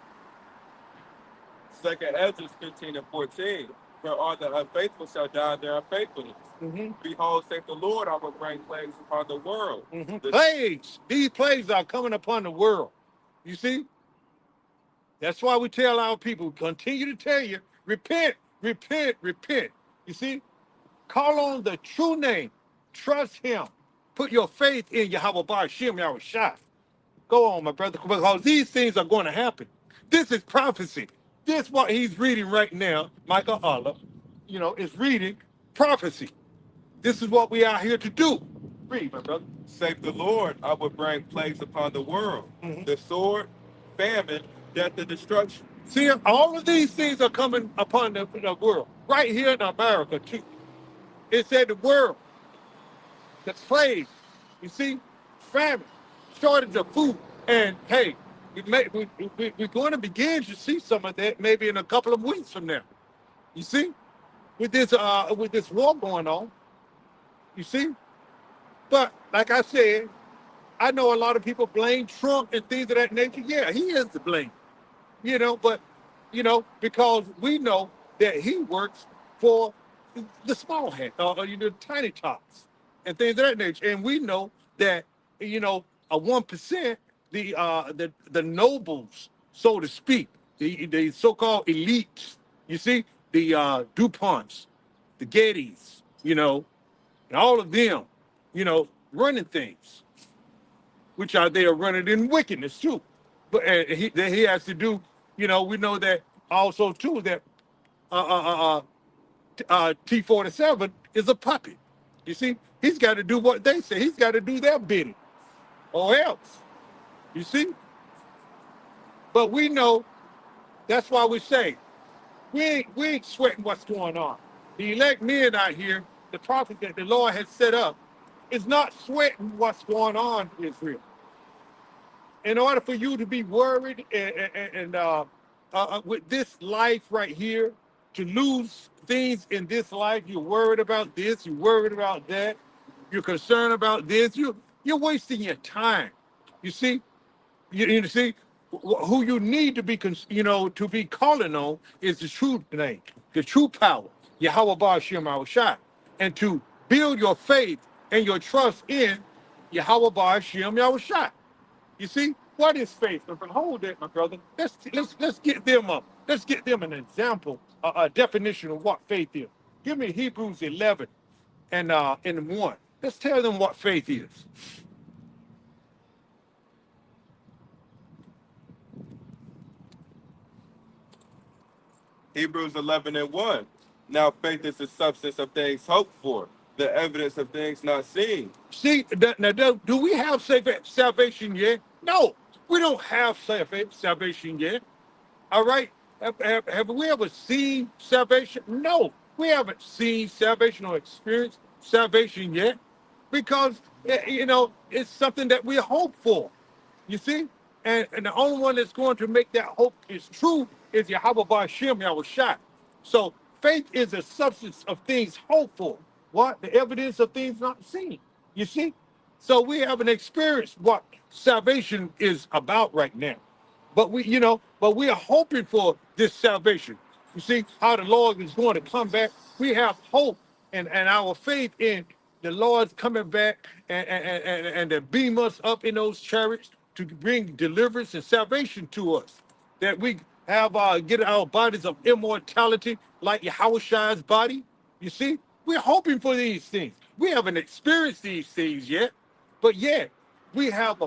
Second Ezra 15:14. For all the unfaithful shall die in their unfaithfulness. Mm-hmm. Behold, saith the Lord, I will bring plagues upon the world. Mm-hmm. Plagues. These plagues are coming upon the world. You see? That's why we tell our people, continue to tell you, repent, repent, repent. You see? Call on the true name. Trust him. Put your faith in Yahweh Ba'ashem Yahweh Shai. Go on, my brother, because these things are going to happen. This is prophecy. This what he's reading right now, Michael Allah, is reading prophecy. This is what we are here to do. Read, my brother. Save the Lord, I will bring plagues upon the world. Mm-hmm. The sword, famine, death, and destruction. See, all of these things are coming upon the world. Right here in America, too. It said the world, the plague, you see, famine, shortage of food. And, hey, we're going to begin to see some of that maybe in a couple of weeks from now. You see, with this war going on, you see. But like I said, I know a lot of people blame Trump and things of that nature. Yeah, he is to blame, but because we know that he works for the small hand, the tiny tots and things of that nature, and we know that a 1%. The nobles, so to speak, the so-called elites, you see, the DuPonts, the Gettys, and all of them, running things, which are they are running in wickedness too. But he has to do, we know that also too that T-47 is a puppet. You see, he's got to do what they say. He's got to do their bidding, or else. You see? But we know, that's why we say, we ain't sweating what's going on. The elect men out here, the prophet that the Lord has set up, is not sweating what's going on in Israel. In order for you to be worried and with this life right here, to lose things in this life, you're worried about this, you're worried about that, you're concerned about this, you're wasting your time. You see? You see, who you need to be, to be calling on is the true name, the true power, Yahweh Ba'ashem Shai, and to build your faith and your trust in Yahweh Ba'ashem Shai. You see, what is faith? But hold that, my brother. Let's get them up. Let's get them an example, a definition of what faith is. Give me Hebrews 11 and 1. Let's tell them what faith is. Hebrews 11 and 1. Now faith is the substance of things hoped for, the evidence of things not seen. See, now do we have salvation yet? No, we don't have salvation yet. All right? Have we ever seen salvation? No, we haven't seen salvation or experienced salvation yet, because it's something that we hope for. You see, and the only one that's going to make that hope is true is Yahweh Ba'ashem Yahushua. So faith is a substance of things hoped for. What? The evidence of things not seen. You see? So we haven't experienced what salvation is about right now. But we are hoping for this salvation. You see how the Lord is going to come back. We have hope and our faith in the Lord's coming back and to beam us up in those chariots to bring deliverance and salvation to us. That we have get our bodies of immortality like Yahushua's body. You see, we're hoping for these things. We haven't experienced these things yet, but yet we have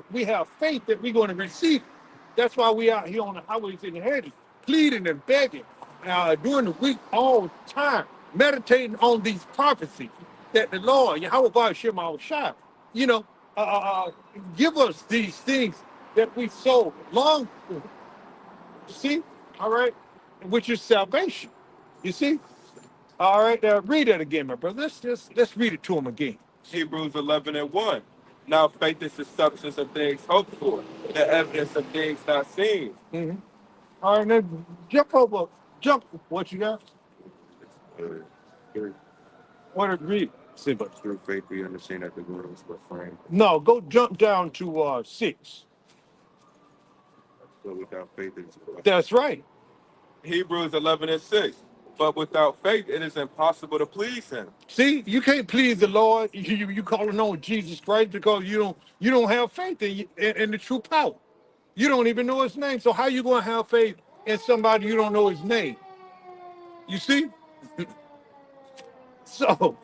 faith that we're going to receive. That's why we out here on the highways in the hedges, pleading and begging during the week all the time, meditating on these prophecies that the Lord, Yahweh Ba'ashem Shai, give us these things that we so long for. See, all right, which is salvation. You see, all right. Read that again, my brother. Let's read it to him again. Hebrews 11 and 1. Now faith is the substance of things hoped for, the evidence of things not seen. Mm-hmm. All right, now jump. What you got? What agree? But through faith we understand that the worlds were framed. No, go jump down to 6. So without faith it is impossible. That's right. Hebrews 11 and 6. But without faith it is impossible to please him. See, you can't please the Lord. You calling on Jesus Christ because you don't have faith in the true power. You don't even know his name. So how you going to have faith in somebody you don't know his name? You see? So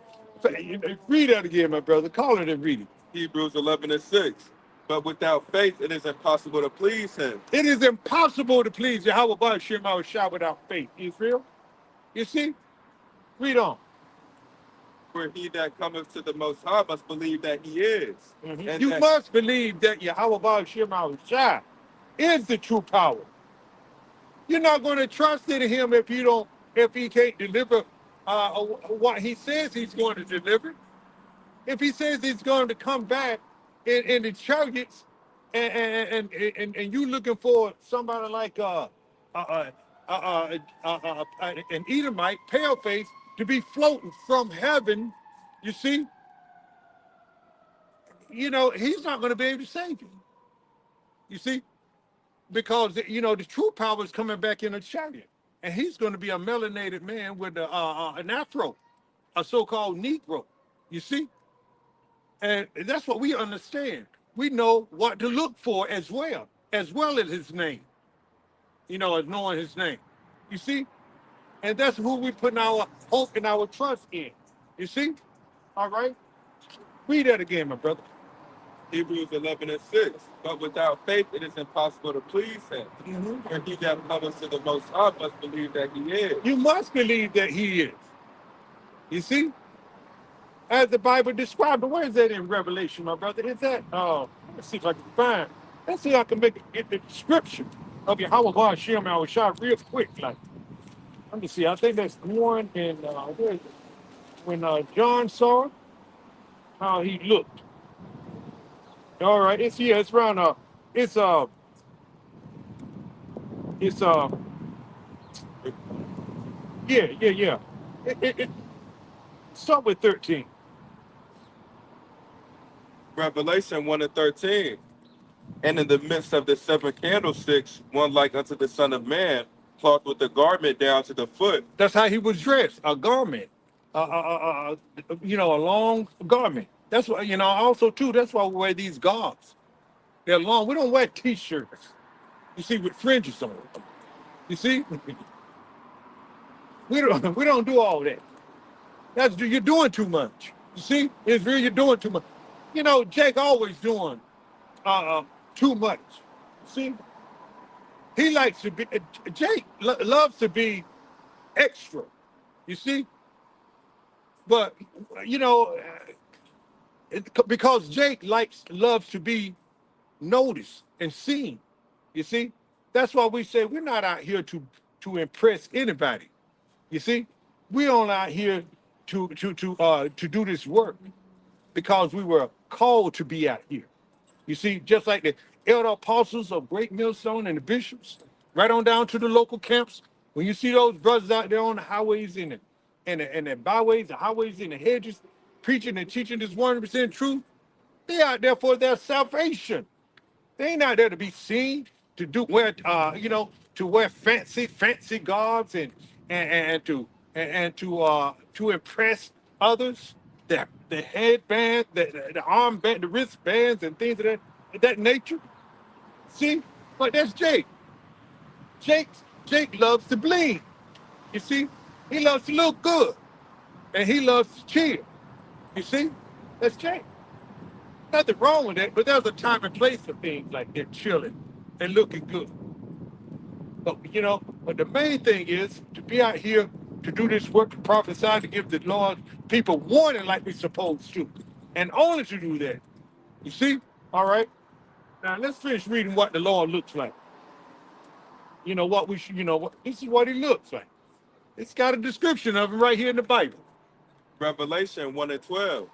read that again, my brother. Call it and read it. Hebrews 11 and 6. But without faith it is impossible to please him. It is impossible to please Yahweh Ba'ashem Shai without faith. Israel? You see? Read on. For he that cometh to the Most High must believe that he is. Mm-hmm. And you must believe that Yahweh Ba'ashem Shai is the true power. You're not going to trust in him if he can't deliver what he says he's going to deliver. If he says he's going to come back in the chariots and you looking for somebody like an Edomite, paleface, to be floating from heaven, you see, he's not going to be able to save you. You see, because the true power is coming back in a chariot, and he's going to be a melanated man with an afro, a so-called Negro. You see, and that's what we understand. We know what to look for as well as his name. As knowing his name. You see? And that's who we put our hope and our trust in. You see? All right? Read that again, my brother. Hebrews 11 and 6. But without faith it is impossible to please him. Mm-hmm. For he that cometh to the Most High must believe that he is. You must believe that he is. You see? As the Bible described it. Where is that in Revelation, my brother? Is that, let's see if I can find. Let's see if I can get the description of Yahweh Ba'ashem Shai real quick. Let me see. I think that's one in where is it? When John saw it, how he looked. All right, it's around yeah. It start with 13. Revelation 1 and 13. And in the midst of the seven candlesticks, one like unto the Son of Man, clothed with a garment down to the foot. That's how he was dressed, a garment, a long garment. That's why, also too, that's why we wear these garbs. They're long. We don't wear t-shirts, you see, with fringes on them. You see? We don't do all that. You're doing too much. You see? Israel, you're doing too much. Jake always doing too much. See? He likes to be Jake loves to be extra. You see? But because Jake loves to be noticed and seen. You see? That's why we say we're not out here to impress anybody. You see? We're only out here to do this work because we were called to be out here. You see, just like the elder apostles of Great Millstone and the bishops, right on down to the local camps. When you see those brothers out there on the highways and the byways, the highways and the hedges, preaching and teaching this 100% truth, they out there for their salvation. They ain't out there to be seen, to wear fancy garbs and to impress others. The headband, the armband, the wristbands, and things of that nature. See, but that's Jake. Jake loves to bling. You see, he loves to look good, and he loves to chill. You see, that's Jake. Nothing wrong with that, but there's a time and place for things like that, chilling and looking good. But the main thing is to be out here to do this work, to prophesy, to give the Lord people warning like we're supposed to, and only to do that. You see? All right. Now let's finish reading what the Lord looks like. This is what he looks like. It's got a description of him right here in the Bible. Revelation 1 and 12.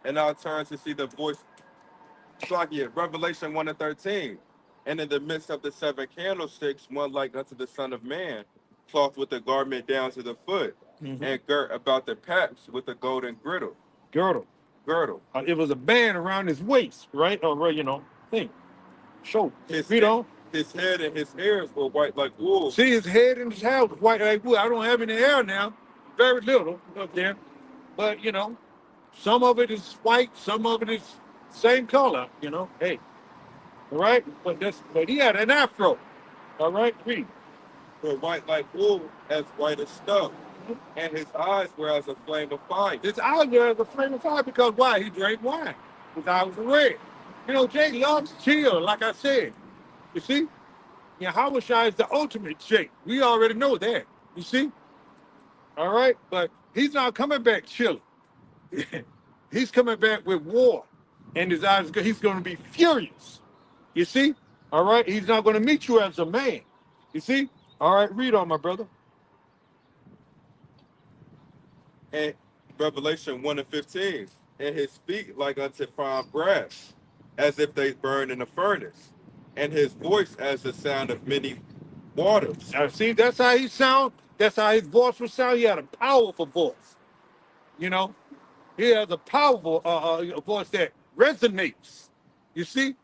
And I'll turn to see the voice. Revelation 1 and 13. And in the midst of the seven candlesticks, one like unto the Son of Man, clothed with a garment down to the foot, and girt about the paps with a golden girdle. Girdle. It was a band around his waist, right? Or thing. Shoulder. His head and his hairs were white like wool. See, his head and his hair was white like wool. I don't have any hair now, very little up there, but some of it is white, some of it is same color. Hey, all right. But he had an afro. All right, read. Were white like wool, as white as snow, and his eyes were as a flame of fire. His eyes were as a flame of fire because why? He drank wine. His eyes were red. Jake loves to chill, like I said. You see? Yahushua is the ultimate Jake. We already know that. You see? All right? But he's not coming back chilling. He's coming back with war. And he's going to be furious. You see? All right? He's not going to meet you as a man. You see? All right, read on, my brother. And Revelation 1 and 15. And his feet like unto fine brass, as if they burn in a furnace, and his voice as the sound of many waters. Now, see, that's how he sound. That's how his voice would sound. He had a powerful voice. He has a powerful voice that resonates. You see?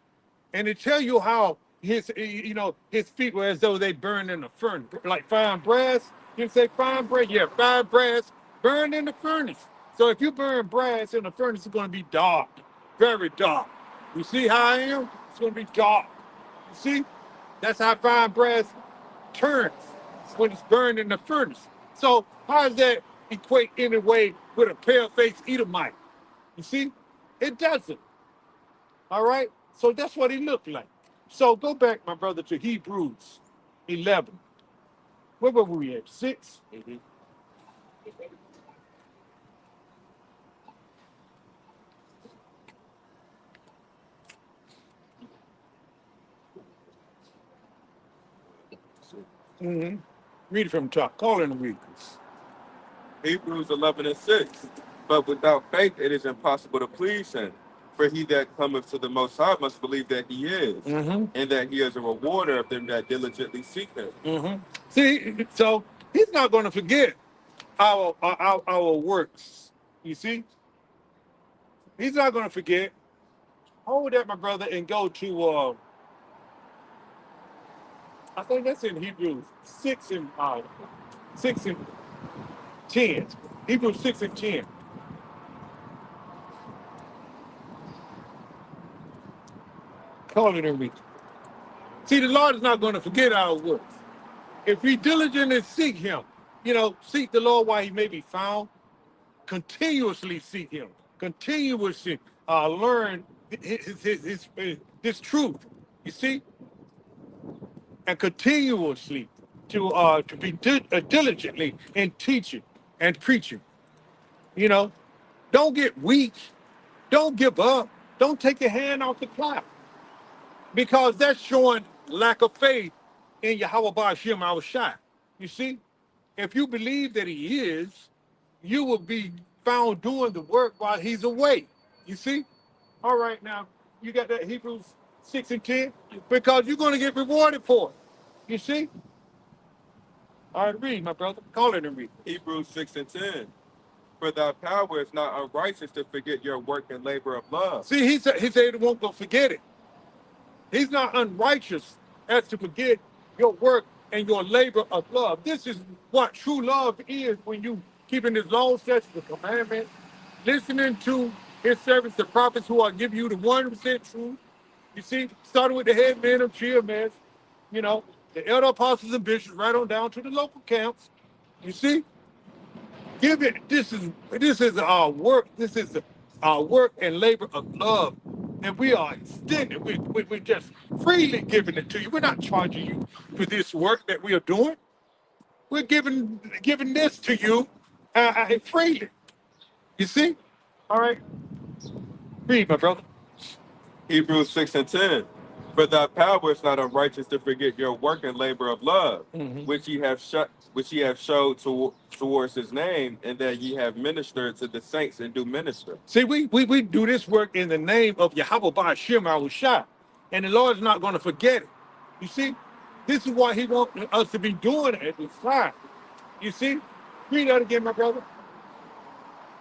And it tell you how his feet were as though they burned in a furnace, like fine brass. You say fine brass? Yeah, fine brass burned in the furnace. So if you burn brass in the furnace, it's going to be dark, very dark. You see how I am? It's going to be dark. You see? That's how fine brass turns when it's burned in the furnace. So how does that equate in a way with a pale-faced Edomite? You see? It doesn't. All right? So that's what he looked like. So go back, my brother, to Hebrews 11. Where were we at? 6? Mm-hmm. Mm-hmm. Read it from the top. Call in the readers. Hebrews 11 and 6. But without faith it is impossible to please him. For he that cometh to the Most High must believe that he is, and that he is a rewarder of them that diligently seek him. See, so he's not going to forget our works. You see? He's not going to forget. Hold that, my brother, and go to I think that's in Hebrews 6 and 10. Hebrews 6 and 10. Call it and read. See, the Lord is not going to forget our works. If we diligently seek him, seek the Lord while he may be found, continuously seek him, continuously learn this truth, you see, and continuously to be diligently in teaching and preaching. Don't get weak, don't give up, don't take your hand off the plow, because that's showing lack of faith in Yahweh Ba'ashem our Shai. You see, if you believe that he is, you will be found doing the work while he's away. You see? All right, now, you got that Hebrews 6 and 10? Because you're going to get rewarded for it. You see? All right, read, my brother. Call it and read. Hebrews 6 and 10. For thy power is not unrighteous to forget your work and labor of love. See, he said he won't go forget it. He's not unrighteous as to forget your work and your labor of love. This is what true love is, when you keeping his laws, statutes, and commandments, listening to his servants, the prophets, who are giving you the 100% truth. You see, starting with the head men of GMS, the elder apostles and bishops, right on down to the local camps. You see, this is our work. This is our work and labor of love. And we are extending. We're just freely giving it to you. We're not charging you for this work that we are doing. We're giving this to you freely. You see? All right. Read, my brother. Hebrews 6 and 10. For thy power is not unrighteous to forget your work and labor of love, which ye have showed towards his name, and that ye have ministered to the saints and do minister. See, we do this work in the name of Yahweh Ba'ashem our Shai, and the Lord's not going to forget it. You see, this is why he wants us to be doing it at this time. You see, read that again, my brother.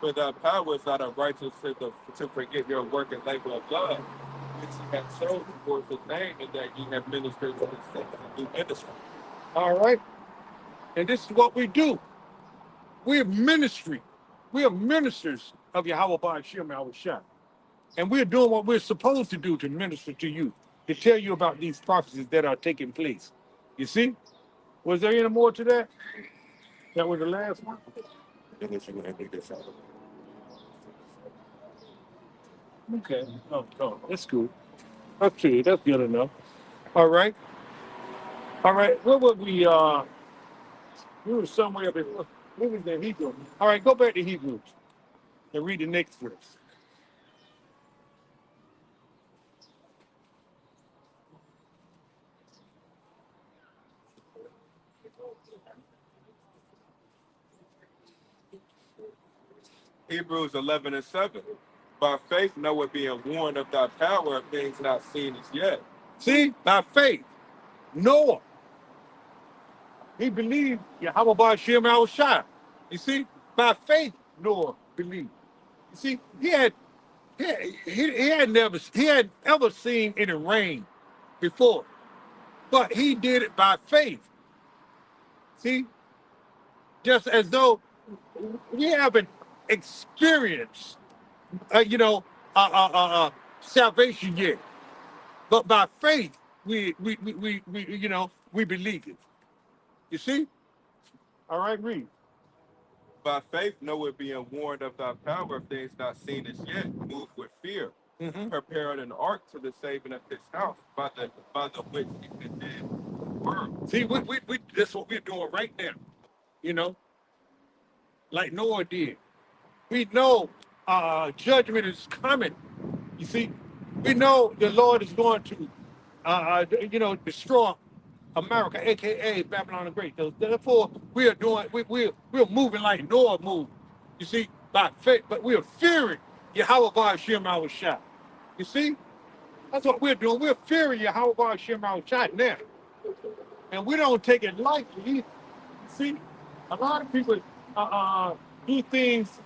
For thy power is not unrighteous to forget your work and labor of love, which ye have showed towards his name, and that ye have ministered to the saints and do minister. All right, and this is what we do. We're ministry. We are ministers of Yahweh Ba'ashem our Shai. And we're doing what we're supposed to do to minister to you, to tell you about these prophecies that are taking place. You see? Was there any more to that? That was the last one? Okay. Oh, that's cool. Okay, that's good enough. All right. Where were we? We were somewhere before. What was that Hebrew? All right, go back to Hebrews and read the next verse. Hebrews 11 and 7. By faith, Noah being warned of thy power of things not seen as yet. See, by faith, Noah, he believed Yahweh Ba'ashem our Shai. You see, by faith, Noah believed. You see, he had ever seen any rain before, but he did it by faith. See, just as though we haven't experienced, salvation yet, but by faith we believe it. You see? All right, read. By faith, Noah being warned of thy power of things not seen as yet, moved with fear, prepared an ark to the saving of his house, by the which he condemned the world. See, we that's what we're doing right now. Like Noah did. We know judgment is coming. You see, we know the Lord is going to, destroy America, aka Babylon the Great. Therefore, we are doing, we're moving like Noah moved. You see, by faith, but we are fearing Yahweh Ba'ashem our Shai. You see, that's what we're doing. We're fearing Yahweh Ba'ashem our Shai now, and we don't take it lightly either. You see, a lot of people do things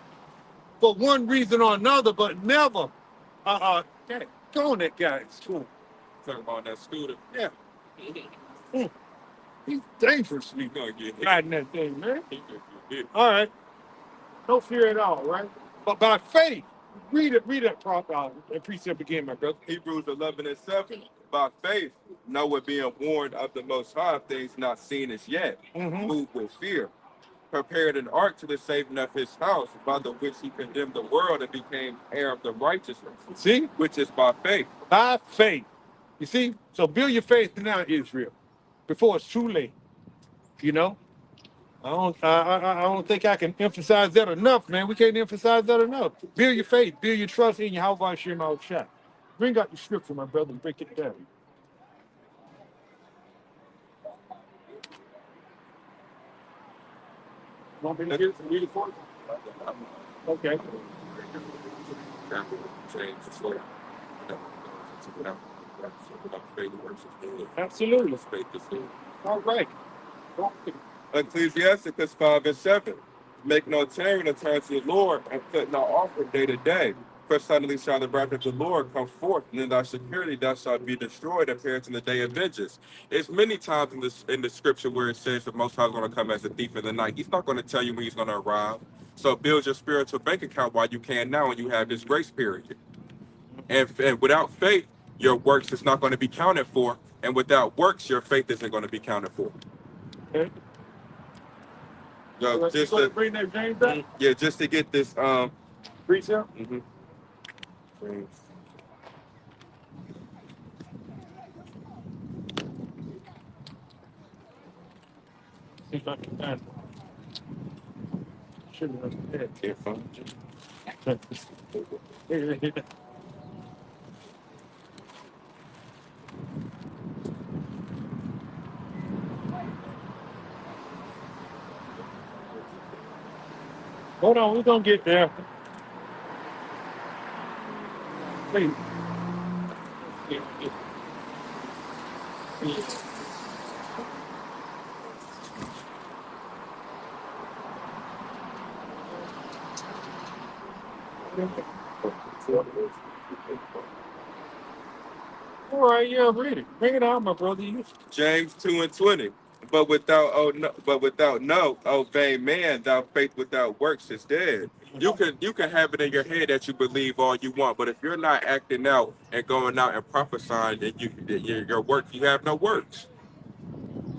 for one reason or another, but never. Go on that guy. It's cool. Talking about that scooter. Yeah. He's dangerously He's gonna get hit. riding that thing, man. He's gonna get hit. All right. No fear at all, right? But by faith, read it proper and precept again, my brother. Hebrews 11:7. By faith, Noah being warned of the Most High of things not seen as yet, moved with fear, prepared an ark to the saving of his house, by the which he condemned the world and became heir of the righteousness. See? Which is by faith. By faith. You see? So build your faith now, Israel, before it's too late. You know? I don't think I can emphasize that enough, man. We can't emphasize that enough. Build your faith, build your trust in your how about Shem out shot. Bring out the scripture, my brother, and break it down. Want me to read it for you? Okay. Absolutely. All right. Ecclesiasticus 5:7. Make no tarrying to turn to the Lord, and put no offering day to day. For suddenly shall the wrath of the Lord come forth, and in thy security thou shalt be destroyed, appearing in the day of vengeance. It's many times in the scripture where it says the Most High is going to come as a thief in the night. He's not going to tell you when he's going to arrive. So build your spiritual bank account while you can now, and you have this grace period. And without faith, your works is not going to be counted for, and without works, your faith isn't going to be counted for. Okay. So just to bring that James up? Yeah, just to get this Precept? See if I can find it. Shouldn't have had Can't find it. Hold on, we're gonna get there. Please. All right, yeah, read it. Bring it out, my brother. James 2:20. But without vain man, thou faith without works is dead. You can have it in your head that you believe all you want, but if you're not acting out and going out and prophesying, then your work, you have no works.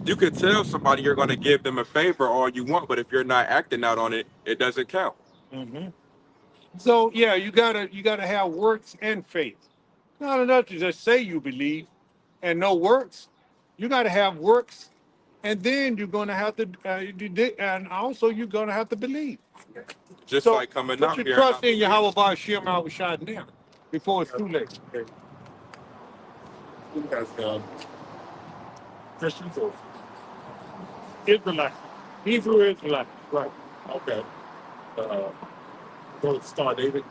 You can tell somebody you're going to give them a favor all you want, but if you're not acting out on it, it doesn't count. So yeah, you gotta have works and faith. Not enough to just say you believe and no works. You gotta have works, and then you're gonna have to, and also you're gonna have to believe. Just So like coming out put here. your trust in your how about Shem out shot now before it's too late. Christians or Israelite, Hebrew Israelite, right? okay. Go to Star David.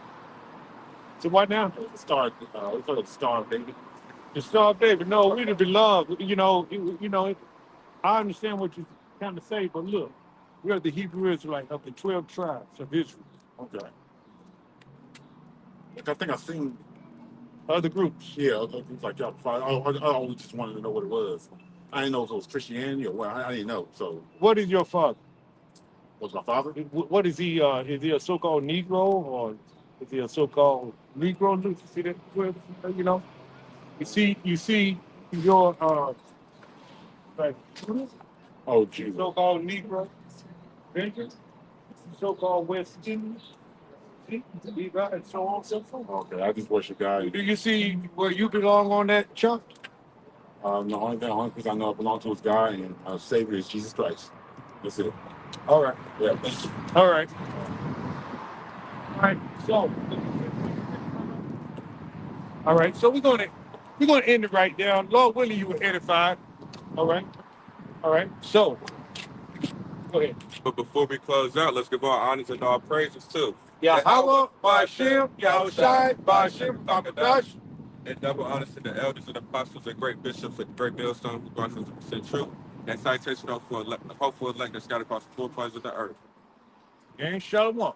So what now? Star we call it Star of David. The Star of David. No, we the beloved. You know. I understand what you're trying to say, but look, we are the Hebrew Israelite of the 12 tribes of Israel. Okay. I think I've seen Other groups. it's like y'all. I just wanted to know what it was. I didn't know if it was Christianity or what. I didn't know. So What is your father? was my father? What is he? Is he a so-called Negro or is he a so-called Negro? You see that? You know, you see your like Oh, Jesus. so-called Negro, Benjamin, so-called West Indians, Levi, and so on and so forth. Okay, I just worship God. Do you see where you belong on that chart? The only thing I know I belong to is God, and our Savior is Jesus Christ. That's it. All right. Yeah, thank you. All right. All right. So. All right. So we're gonna end it right there. Lord willing, you were edified. All right. All right. So. Go ahead. But before we close out, let's give our honors and our praises too. Yahweh, Ba'Shem, Yahushai, Ba'Shem, Takadash. And double honors to the elders and apostles and great bishops and great millstones who brought us to truth. And citation for hopeful elect that scattered across the four corners of the earth. And Shalom.